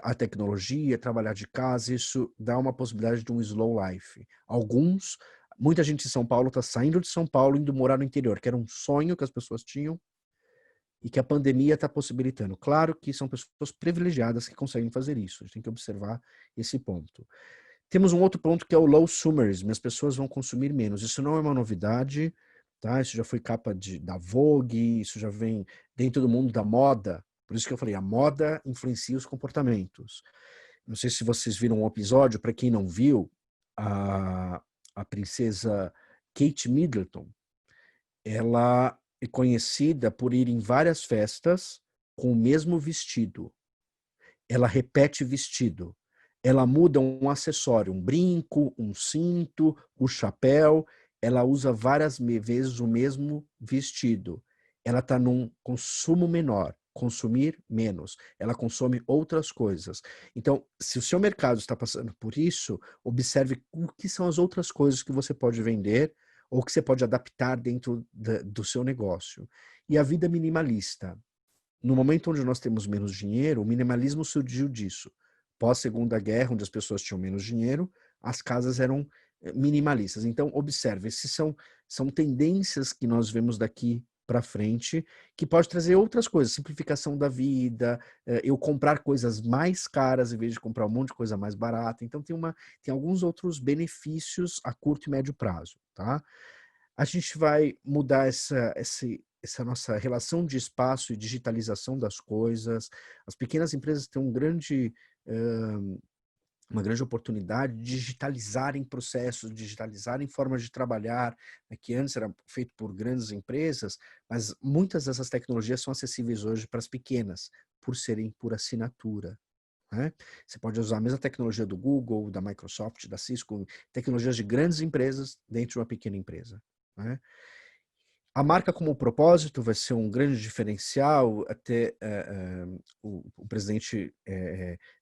a tecnologia, trabalhar de casa, isso dá uma possibilidade de um slow life. Muita gente em São Paulo está saindo de São Paulo e indo morar no interior, que era um sonho que as pessoas tinham e que a pandemia está possibilitando. Claro que são pessoas privilegiadas que conseguem fazer isso. A gente tem que observar esse ponto. Temos um outro ponto que é o low consumerism. As pessoas vão consumir menos. Isso não é uma novidade, tá? Isso já foi capa da Vogue, isso já vem dentro do mundo da moda. Por isso que eu falei, a moda influencia os comportamentos. Não sei se vocês viram um episódio, para quem não viu, a princesa Kate Middleton, ela é conhecida por ir em várias festas com o mesmo vestido. Ela repete vestido. Ela muda um acessório, um brinco, um cinto, o chapéu. ela usa várias vezes o mesmo vestido. Ela está num consumo menor, consumir menos. Ela consome outras coisas. Então, se o seu mercado está passando por isso, observe o que são as outras coisas que você pode vender ou que você pode adaptar dentro do seu negócio. E a vida minimalista. No momento onde nós temos menos dinheiro, o minimalismo surgiu disso. Pós-Segunda Guerra, onde as pessoas tinham menos dinheiro, as casas eram minimalistas. Então, observe, esses são tendências que nós vemos daqui para frente, que pode trazer outras coisas, simplificação da vida, eu comprar coisas mais caras em vez de comprar um monte de coisa mais barata. Então, tem alguns outros benefícios a curto e médio prazo, tá? A gente vai mudar essa nossa relação de espaço e digitalização das coisas. As pequenas empresas têm uma grande oportunidade de digitalizarem processos, digitalizarem formas de trabalhar, né, que antes era feito por grandes empresas, mas muitas dessas tecnologias são acessíveis hoje para as pequenas, por serem por assinatura. Né? Você pode usar a mesma tecnologia do Google, da Microsoft, da Cisco, tecnologias de grandes empresas dentro de uma pequena empresa. Né? A marca como propósito vai ser um grande diferencial, até o presidente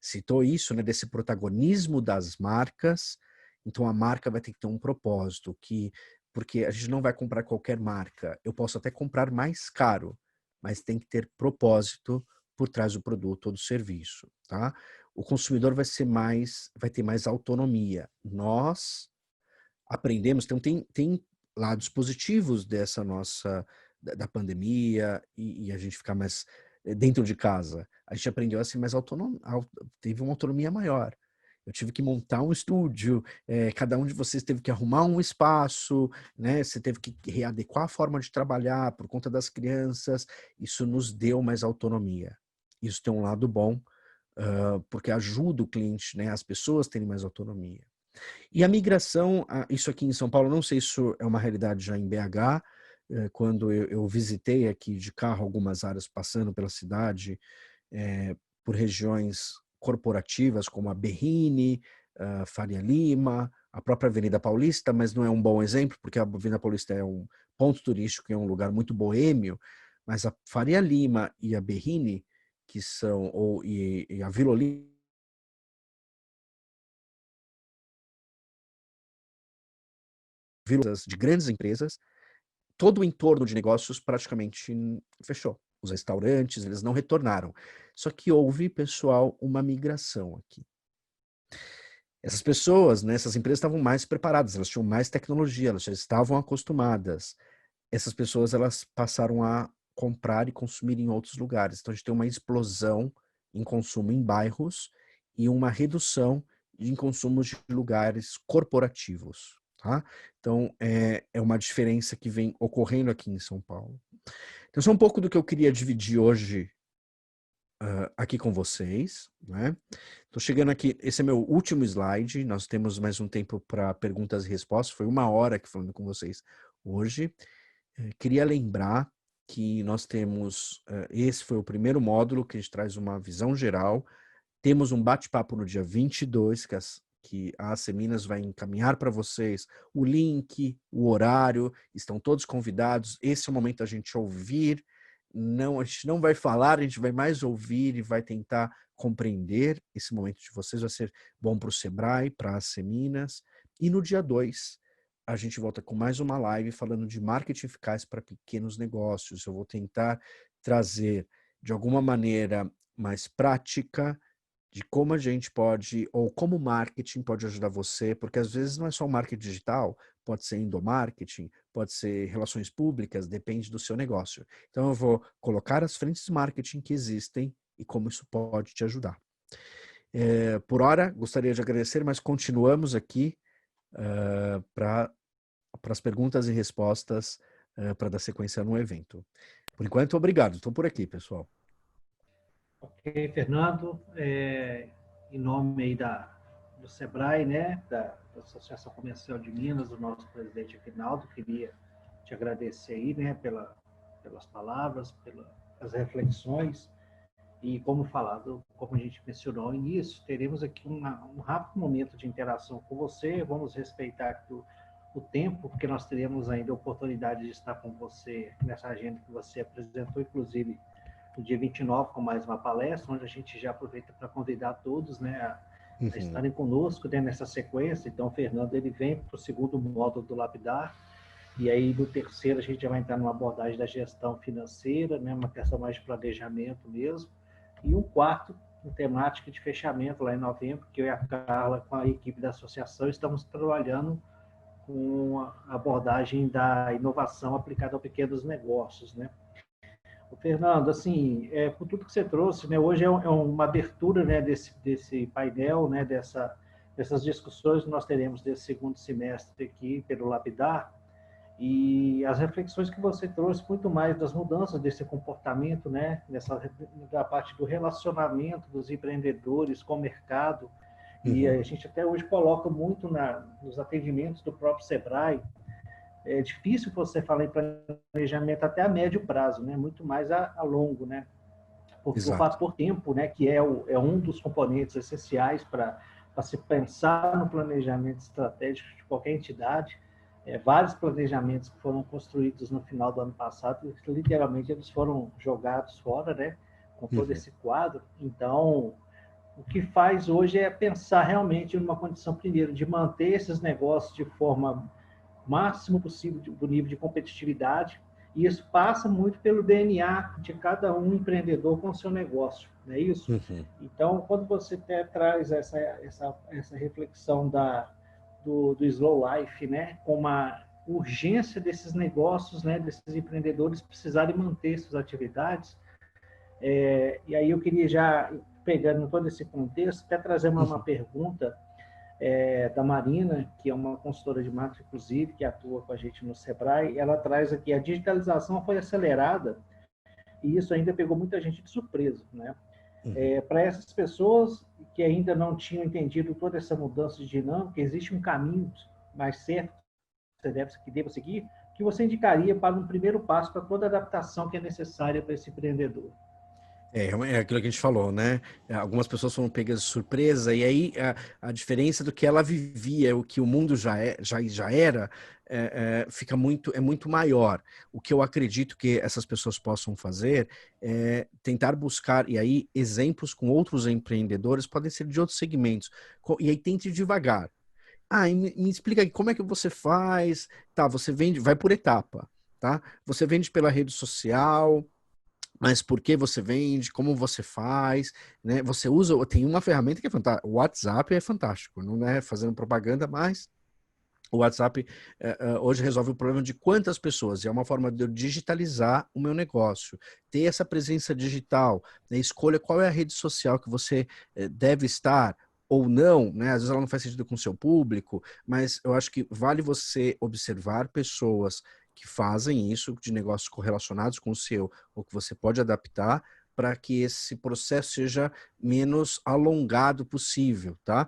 citou isso, né, desse protagonismo das marcas. Então a marca vai ter que ter um propósito, porque a gente não vai comprar qualquer marca. Eu posso até comprar mais caro, mas tem que ter propósito por trás do produto ou do serviço. Tá? O consumidor vai ter mais autonomia. Nós aprendemos, então tem lados positivos dessa da pandemia e a gente ficar mais dentro de casa. A gente aprendeu a ser mais autônomo, teve uma autonomia maior. Eu tive que montar um estúdio, cada um de vocês teve que arrumar um espaço, né? Você teve que readequar a forma de trabalhar por conta das crianças. Isso nos deu mais autonomia. Isso tem um lado bom, porque ajuda o cliente, né? As pessoas terem mais autonomia. E a migração, isso aqui em São Paulo, não sei se isso é uma realidade já em BH, quando eu visitei aqui de carro algumas áreas passando pela cidade, por regiões corporativas como a Berrini, Faria Lima, a própria Avenida Paulista, mas não é um bom exemplo, porque a Avenida Paulista é um ponto turístico, é um lugar muito boêmio, mas a Faria Lima e a Berrini, que são, e a Vila Olímpia, de grandes empresas, todo o entorno de negócios praticamente fechou. Os restaurantes, eles não retornaram. Só que houve, pessoal, uma migração aqui. Essas pessoas, né, essas empresas estavam mais preparadas, elas tinham mais tecnologia, elas já estavam acostumadas. Essas pessoas, elas passaram a comprar e consumir em outros lugares. Então, a gente tem uma explosão em consumo em bairros e uma redução em consumos de lugares corporativos. Tá? Então, é uma diferença que vem ocorrendo aqui em São Paulo. Então, isso é um pouco do que eu queria dividir hoje aqui com vocês. Né? Estou chegando aqui, esse é meu último slide, nós temos mais um tempo para perguntas e respostas, foi 1 hora aqui falando com vocês hoje. Queria lembrar que nós temos, esse foi o primeiro módulo que a gente traz uma visão geral, temos um bate-papo no dia 22, que a Asseminas vai encaminhar para vocês o link, o horário, estão todos convidados. Esse é o momento da gente ouvir, a gente não vai falar, a gente vai mais ouvir e vai tentar compreender. Esse momento de vocês vai ser bom para o Sebrae, para a Asseminas. E no dia 2, a gente volta com mais uma live falando de marketing eficaz para pequenos negócios. Eu vou tentar trazer, de alguma maneira mais prática, de como a gente pode, ou como o marketing pode ajudar você, porque às vezes não é só o marketing digital, pode ser endomarketing, pode ser relações públicas, depende do seu negócio. Então eu vou colocar as frentes de marketing que existem e como isso pode te ajudar. Por hora, gostaria de agradecer, mas continuamos aqui para as perguntas e respostas para dar sequência no evento. Por enquanto, obrigado. Estou por aqui, pessoal. Ok, Fernando, em nome aí do Sebrae, né, da Associação Comercial de Minas, do nosso presidente Aguinaldo, queria te agradecer aí, né, pelas palavras, pelas reflexões e como falado, como a gente mencionou no início, teremos aqui um rápido momento de interação com você, vamos respeitar aqui o tempo, porque nós teremos ainda a oportunidade de estar com você nessa agenda que você apresentou, inclusive no dia 29, com mais uma palestra, onde a gente já aproveita para convidar todos, né, a estarem conosco, né, nessa sequência. Então, o Fernando ele vem para o segundo módulo do Lapidar, e aí no terceiro a gente já vai entrar numa abordagem da gestão financeira, né, uma questão mais de planejamento mesmo, e um quarto, uma temática de fechamento lá em novembro, que eu e a Carla, com a equipe da associação, estamos trabalhando com a abordagem da inovação aplicada a pequenos negócios, né? O Fernando, assim, por tudo que você trouxe, né, hoje é uma abertura, né, desse painel, né, dessas discussões que nós teremos desse segundo semestre aqui pelo Lapidar, e as reflexões que você trouxe, muito mais das mudanças desse comportamento, né, da parte do relacionamento dos empreendedores com o mercado, e a gente até hoje coloca muito nos atendimentos do próprio Sebrae. É difícil você falar em planejamento até a médio prazo, né? Muito mais a longo, né? Porque o fator tempo, né, que é um dos componentes essenciais para se pensar no planejamento estratégico de qualquer entidade. Vários planejamentos que foram construídos no final do ano passado, literalmente eles foram jogados fora, né? Com todo esse quadro. Então, o que faz hoje é pensar realmente numa condição, primeiro, de manter esses negócios de forma máximo possível do nível de competitividade, e isso passa muito pelo DNA de cada um empreendedor com o seu negócio, não é isso? Então, quando você traz essa reflexão do slow life, né, com uma urgência desses negócios, né, desses empreendedores precisarem manter suas atividades, e aí eu queria já, pegando todo esse contexto, até trazer uma pergunta da Marina, que é uma consultora de marketing, inclusive, que atua com a gente no Sebrae. Ela traz aqui: a digitalização foi acelerada e isso ainda pegou muita gente de surpresa, né? Para essas pessoas que ainda não tinham entendido toda essa mudança de dinâmica, existe um caminho mais certo que deva seguir, que você indicaria para um primeiro passo para toda a adaptação que é necessária para esse empreendedor? É aquilo que a gente falou, né? Algumas pessoas foram pegas de surpresa, e aí a diferença do que ela vivia, o que o mundo já era, fica muito maior. O que eu acredito que essas pessoas possam fazer é tentar buscar, e aí exemplos com outros empreendedores, podem ser de outros segmentos, e aí tente devagar. E me explica aqui, como é que você faz? Tá, você vende, vai por etapa, tá? Você vende pela rede social, mas por que você vende, como você faz, né? Você usa, tem uma ferramenta que é fantástica, o WhatsApp é fantástico, não é fazendo propaganda, mas o WhatsApp hoje resolve o problema de quantas pessoas, e é uma forma de eu digitalizar o meu negócio, ter essa presença digital, né? Escolha qual é a rede social que você deve estar, ou não, né? Às vezes ela não faz sentido com o seu público, mas eu acho que vale você observar pessoas que fazem isso, de negócios correlacionados com o seu, ou que você pode adaptar para que esse processo seja menos alongado possível, tá?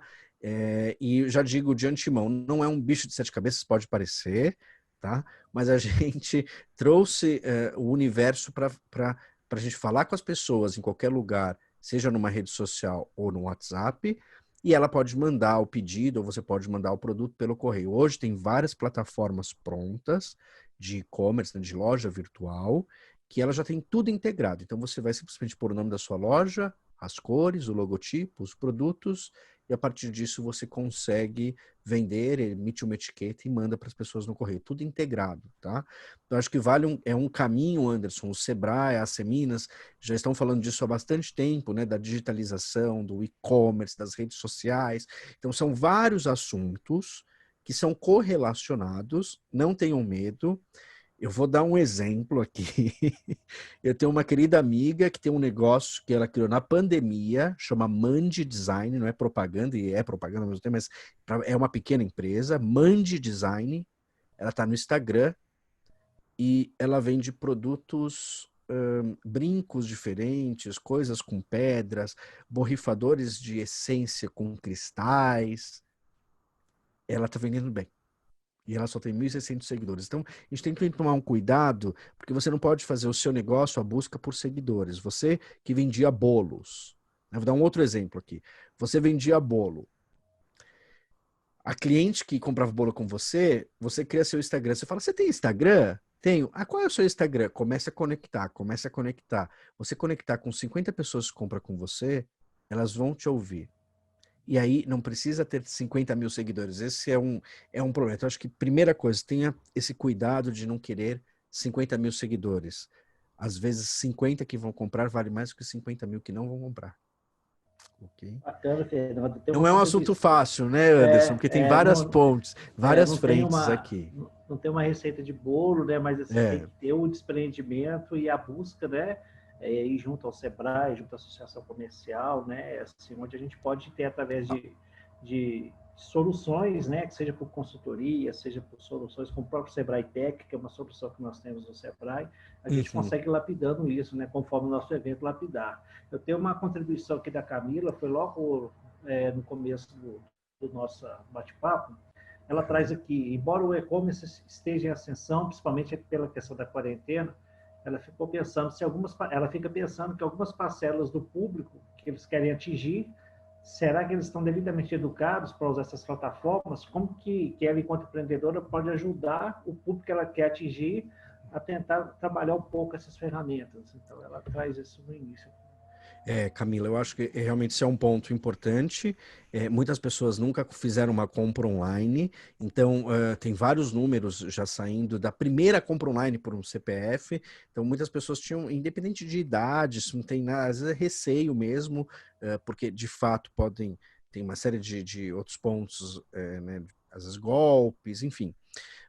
E já digo de antemão, não é um bicho de 7 cabeças, pode parecer, tá? Mas a gente trouxe o universo para a gente falar com as pessoas em qualquer lugar, seja numa rede social ou no WhatsApp, e ela pode mandar o pedido, ou você pode mandar o produto pelo correio. Hoje tem várias plataformas prontas de e-commerce, né, de loja virtual, que ela já tem tudo integrado. Então você vai simplesmente pôr o nome da sua loja, as cores, o logotipo, os produtos, e a partir disso você consegue vender, emite uma etiqueta e manda para as pessoas no correio. Tudo integrado, tá? Então acho que vale um caminho, Anderson. O Sebrae, a Asseminas já estão falando disso há bastante tempo, né? Da digitalização, do e-commerce, das redes sociais. Então são vários assuntos que são correlacionados, não tenham medo. Eu vou dar um exemplo aqui. Eu tenho uma querida amiga que tem um negócio que ela criou na pandemia, chama Mandi Design, não é propaganda, e é propaganda ao mesmo tempo, mas é uma pequena empresa, Mandi Design. Ela está no Instagram e ela vende produtos, brincos diferentes, coisas com pedras, borrifadores de essência com cristais. Ela está vendendo bem. E ela só tem 1.600 seguidores. Então, a gente tem que tomar um cuidado, porque você não pode fazer o seu negócio a busca por seguidores. Você que vendia bolos. Eu vou dar um outro exemplo aqui. Você vendia bolo. A cliente que comprava bolo com você, você cria seu Instagram. Você fala, você tem Instagram? Tenho. Ah, qual é o seu Instagram? Comece a conectar, comece a conectar. Você conectar com 50 pessoas que compram com você, elas vão te ouvir. E aí não precisa ter 50 mil seguidores. Esse é um problema. Então, acho que primeira coisa, tenha esse cuidado de não querer 50 mil seguidores. Às vezes, 50 que vão comprar vale mais do que 50 mil que não vão comprar. Ok? Bacana, Fernando. Tem Não uma é um assunto contribuição. fácil, né, Anderson? Porque tem várias Não, pontes, várias não tem frentes aqui. não tem uma receita de bolo, né? Mas assim, tem É. que ter o desprendimento e a busca, né? Ir junto ao Sebrae, junto à Associação Comercial, né? Assim, onde a gente pode ter através de soluções, né? Que seja por consultoria, seja por soluções como o próprio Sebrae Tech, que é uma solução que nós temos no Sebrae, a gente consegue ir lapidando isso, né? Conforme o nosso evento lapidar. Eu tenho uma contribuição aqui da Camila, foi logo no começo do nosso bate-papo. Ela traz aqui, embora o e-commerce esteja em ascensão, principalmente pela questão da quarentena, ela fica pensando que algumas parcelas do público que eles querem atingir, será que eles estão devidamente educados para usar essas plataformas? Como que ela, enquanto empreendedora, pode ajudar o público que ela quer atingir a tentar trabalhar um pouco essas ferramentas? Então, ela traz isso no início. Camila, eu acho que realmente isso é um ponto importante. Muitas pessoas nunca fizeram uma compra online, então tem vários números já saindo da primeira compra online por um CPF. Então, muitas pessoas tinham, independente de idade, isso não tem nada, às vezes é receio mesmo, porque de fato tem uma série de outros pontos, né, às vezes golpes, enfim.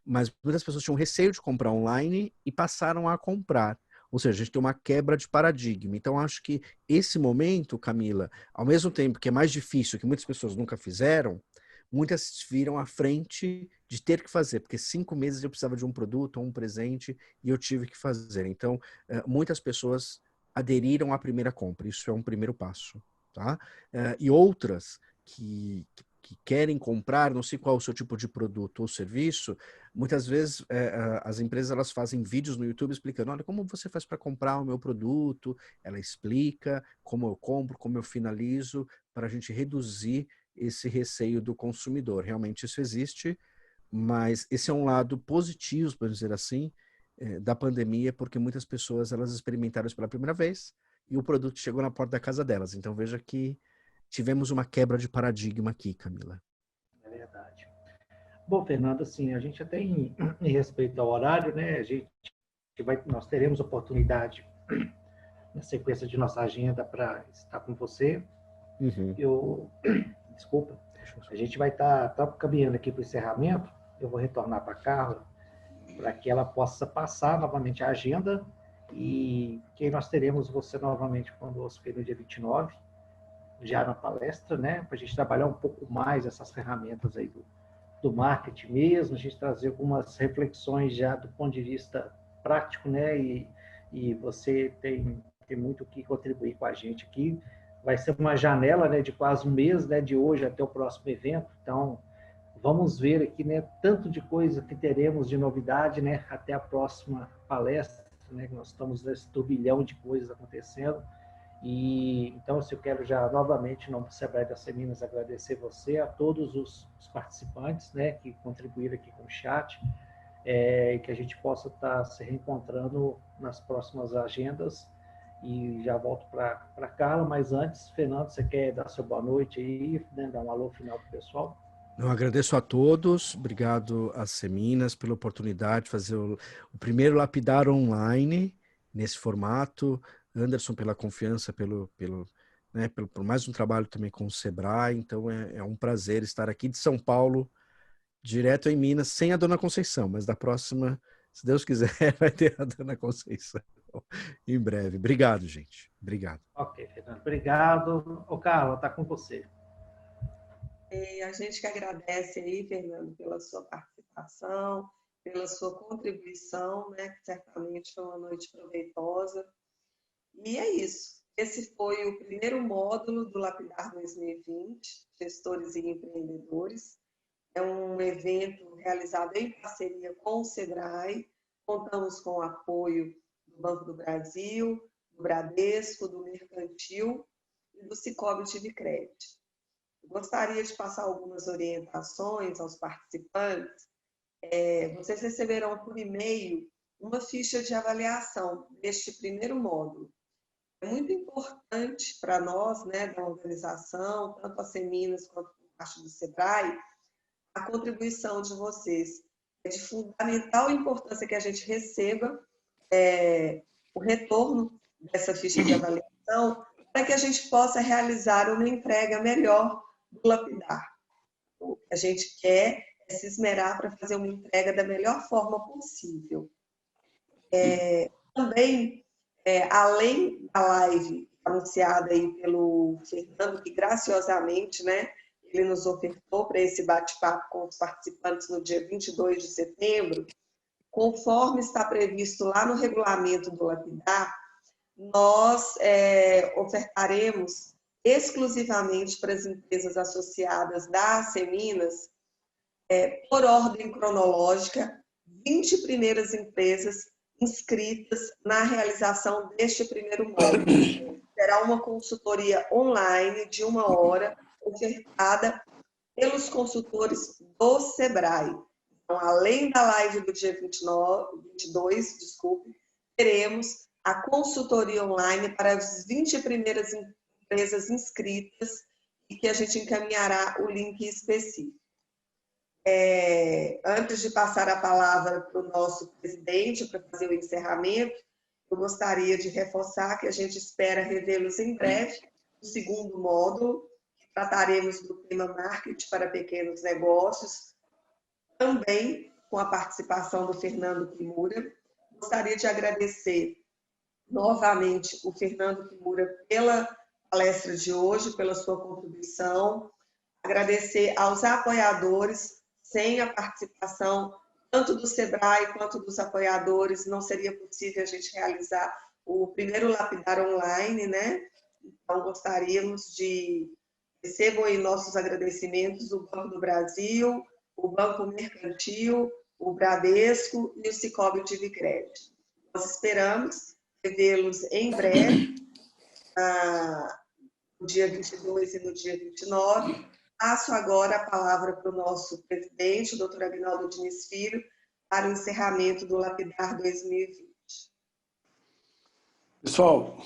Mas muitas pessoas tinham receio de comprar online e passaram a comprar. Ou seja, a gente tem uma quebra de paradigma. Então, acho que esse momento, Camila, ao mesmo tempo que é mais difícil, que muitas pessoas nunca fizeram, muitas viram à frente de ter que fazer, porque 5 meses eu precisava de um produto ou um presente e eu tive que fazer. Então, muitas pessoas aderiram à primeira compra. Isso é um primeiro passo. Tá? E outras que querem comprar, não sei qual é o seu tipo de produto ou serviço, muitas vezes as empresas elas fazem vídeos no YouTube explicando, olha, como você faz para comprar o meu produto, ela explica como eu compro, como eu finalizo, para a gente reduzir esse receio do consumidor. Realmente isso existe, mas esse é um lado positivo, por dizer assim, da pandemia, porque muitas pessoas elas experimentaram isso pela primeira vez e o produto chegou na porta da casa delas. Então veja que tivemos uma quebra de paradigma aqui, Camila. É verdade. Bom, Fernando, assim, a gente até em respeito ao horário, né? Nós teremos oportunidade na sequência de nossa agenda para estar com você. Desculpa. A gente vai estar caminhando aqui para o encerramento. Eu vou retornar para a Carla para que ela possa passar novamente a agenda e que nós teremos você novamente conosco no dia 29, já na palestra, né? Para a gente trabalhar um pouco mais essas ferramentas aí do marketing mesmo, a gente trazer algumas reflexões já do ponto de vista prático, né? E você tem muito o que contribuir com a gente aqui. Vai ser uma janela, né, de quase um mês, né, de hoje até o próximo evento. Então, vamos ver aqui, né, tanto de coisa que teremos de novidade, né, até a próxima palestra, né? Nós estamos nesse turbilhão de coisas acontecendo. E então, eu quero já novamente, em nome do Sebrae das Seminas, agradecer você, a todos os participantes, né, que contribuíram aqui com o chat, e que a gente possa estar se reencontrando nas próximas agendas. E já volto para Carla, mas antes, Fernando, você quer dar sua boa noite aí, né, dar um alô final para o pessoal? Eu agradeço a todos, obrigado às Seminas pela oportunidade de fazer o primeiro Lapidar online nesse formato. Anderson pela confiança, por mais um trabalho também com o Sebrae. Então é um prazer estar aqui de São Paulo, direto em Minas, sem a Dona Conceição, mas da próxima, se Deus quiser, vai ter a Dona Conceição em breve. Obrigado, gente. Obrigado. Ok, Fernando. Obrigado. Ô, Carla, está com você. A gente que agradece aí, Fernando, pela sua participação, pela sua contribuição, né, que certamente foi uma noite proveitosa. E é isso. Esse foi o primeiro módulo do Lapidar 2020, Gestores e Empreendedores. É um evento realizado em parceria com o Sebrae. Contamos com o apoio do Banco do Brasil, do Bradesco, do Mercantil e do Sicoob Tive Crédito. Gostaria de passar algumas orientações aos participantes. Vocês receberão por e-mail uma ficha de avaliação deste primeiro módulo. É muito importante para nós, né, da organização, tanto a Seminas quanto a parte do SEBRAE, a contribuição de vocês. É de fundamental importância que a gente receba o retorno dessa ficha de avaliação para que a gente possa realizar uma entrega melhor do lapidar. O que a gente quer é se esmerar para fazer uma entrega da melhor forma possível. Também, além da live anunciada aí pelo Fernando, que graciosamente, né, ele nos ofertou para esse bate-papo com os participantes no dia 22 de setembro, conforme está previsto lá no regulamento do lapidar, nós ofertaremos exclusivamente para as empresas associadas da Seminas, por ordem cronológica, 20 primeiras empresas inscritas na realização deste primeiro módulo. Será uma consultoria online de 1 hora, ofertada pelos consultores do SEBRAE. Então, além da live do dia 22, teremos a consultoria online para as 20 primeiras empresas inscritas e que a gente encaminhará o link específico. Antes de passar a palavra para o nosso presidente, para fazer o encerramento, eu gostaria de reforçar que a gente espera revê-los em breve, no segundo módulo, que trataremos do tema marketing para pequenos negócios, também com a participação do Fernando Kimura. Gostaria de agradecer novamente o Fernando Kimura pela palestra de hoje, pela sua contribuição, agradecer aos apoiadores. Sem a participação tanto do SEBRAE quanto dos apoiadores, não seria possível a gente realizar o primeiro lapidar online, né? Então, gostaríamos de recebam aí nossos agradecimentos o Banco do Brasil, o Banco Mercantil, o Bradesco e o Sicoob Divicred. Nós esperamos revê-los em breve, no dia 22 e no dia 29. Passo agora a palavra para o nosso presidente, o doutor Aguinaldo Diniz Filho, para o encerramento do Lapidar 2020. Pessoal,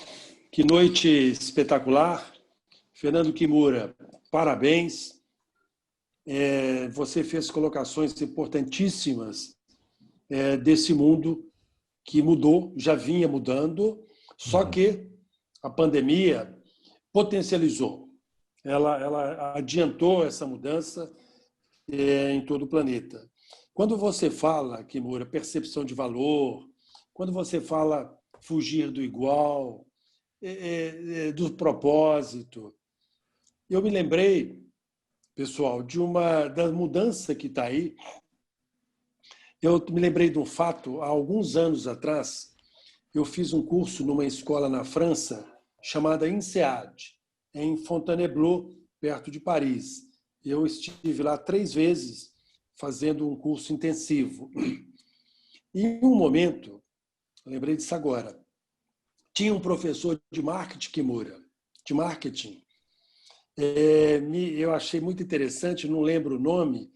que noite espetacular. Fernando Kimura, parabéns. Você fez colocações importantíssimas desse mundo que mudou, já vinha mudando, só que a pandemia potencializou. Ela adiantou essa mudança em todo o planeta. Quando você fala, Kimura, percepção de valor, quando você fala fugir do igual, do propósito, eu me lembrei, pessoal, da mudança que está aí. Eu me lembrei de um fato, há alguns anos atrás, eu fiz um curso numa escola na França chamada INSEAD, em Fontainebleau, perto de Paris. Eu estive lá 3 vezes fazendo um curso intensivo. E em um momento, lembrei disso agora, tinha um professor de marketing, Kimura, de marketing. Eu achei muito interessante, não lembro o nome,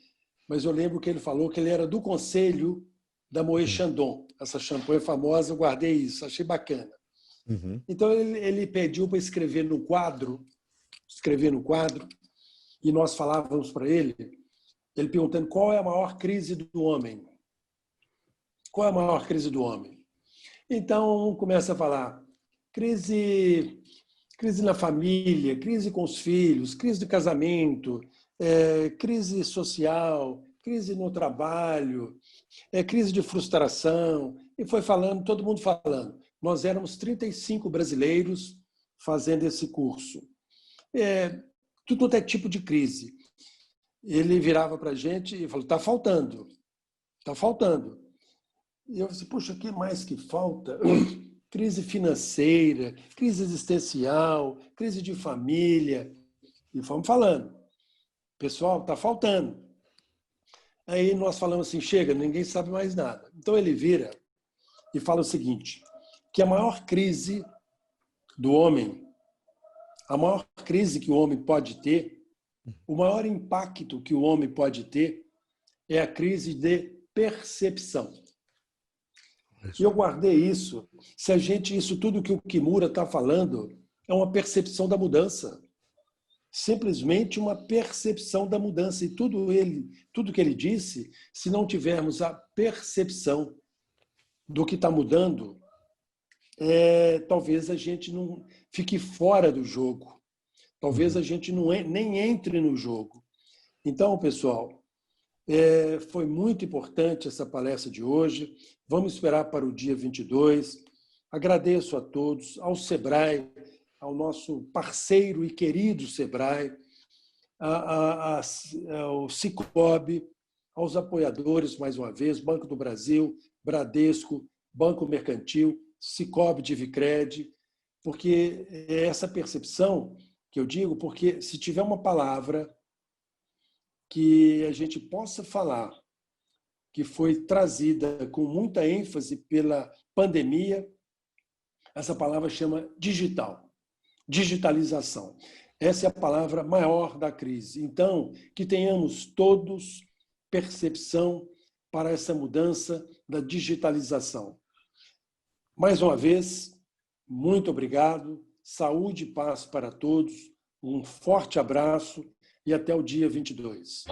mas eu lembro que ele falou que ele era do conselho da Moët Chandon, essa champanhe famosa, eu guardei isso, achei bacana. Então, ele pediu para escrever no quadro, e nós falávamos para ele perguntando qual é a maior crise do homem. Qual é a maior crise do homem? Então, começa a falar crise na família, crise com os filhos, crise de casamento, crise social, crise no trabalho, crise de frustração, e foi falando, todo mundo falando. Nós éramos 35 brasileiros fazendo esse curso. Tudo é tipo de crise. Ele virava para a gente e falou, está faltando. E eu disse, puxa, o que mais que falta? Crise financeira, crise existencial, crise de família. E fomos falando. Pessoal, está faltando. Aí nós falamos assim, chega, ninguém sabe mais nada. Então ele vira e fala o seguinte, que a maior crise do homem, a maior crise que o homem pode ter O maior impacto que o homem pode ter é a crise de percepção. E eu guardei isso. Isso tudo que o Kimura está falando é uma percepção da mudança. Simplesmente uma percepção da mudança. E tudo que ele disse, se não tivermos a percepção do que está mudando, talvez a gente não fique fora do jogo. Talvez a gente nem entre no jogo. Então, pessoal, foi muito importante essa palestra de hoje. Vamos esperar para o dia 22. Agradeço a todos, ao Sebrae, ao nosso parceiro e querido Sebrae, ao Sicoob, aos apoiadores, mais uma vez, Banco do Brasil, Bradesco, Banco Mercantil, Sicoob de Vicred, porque é essa percepção que eu digo, porque se tiver uma palavra que a gente possa falar, que foi trazida com muita ênfase pela pandemia, essa palavra chama digital, digitalização. Essa é a palavra maior da crise. Então, que tenhamos todos percepção para essa mudança da digitalização. Mais uma vez, muito obrigado, saúde e paz para todos, um forte abraço e até o dia 22.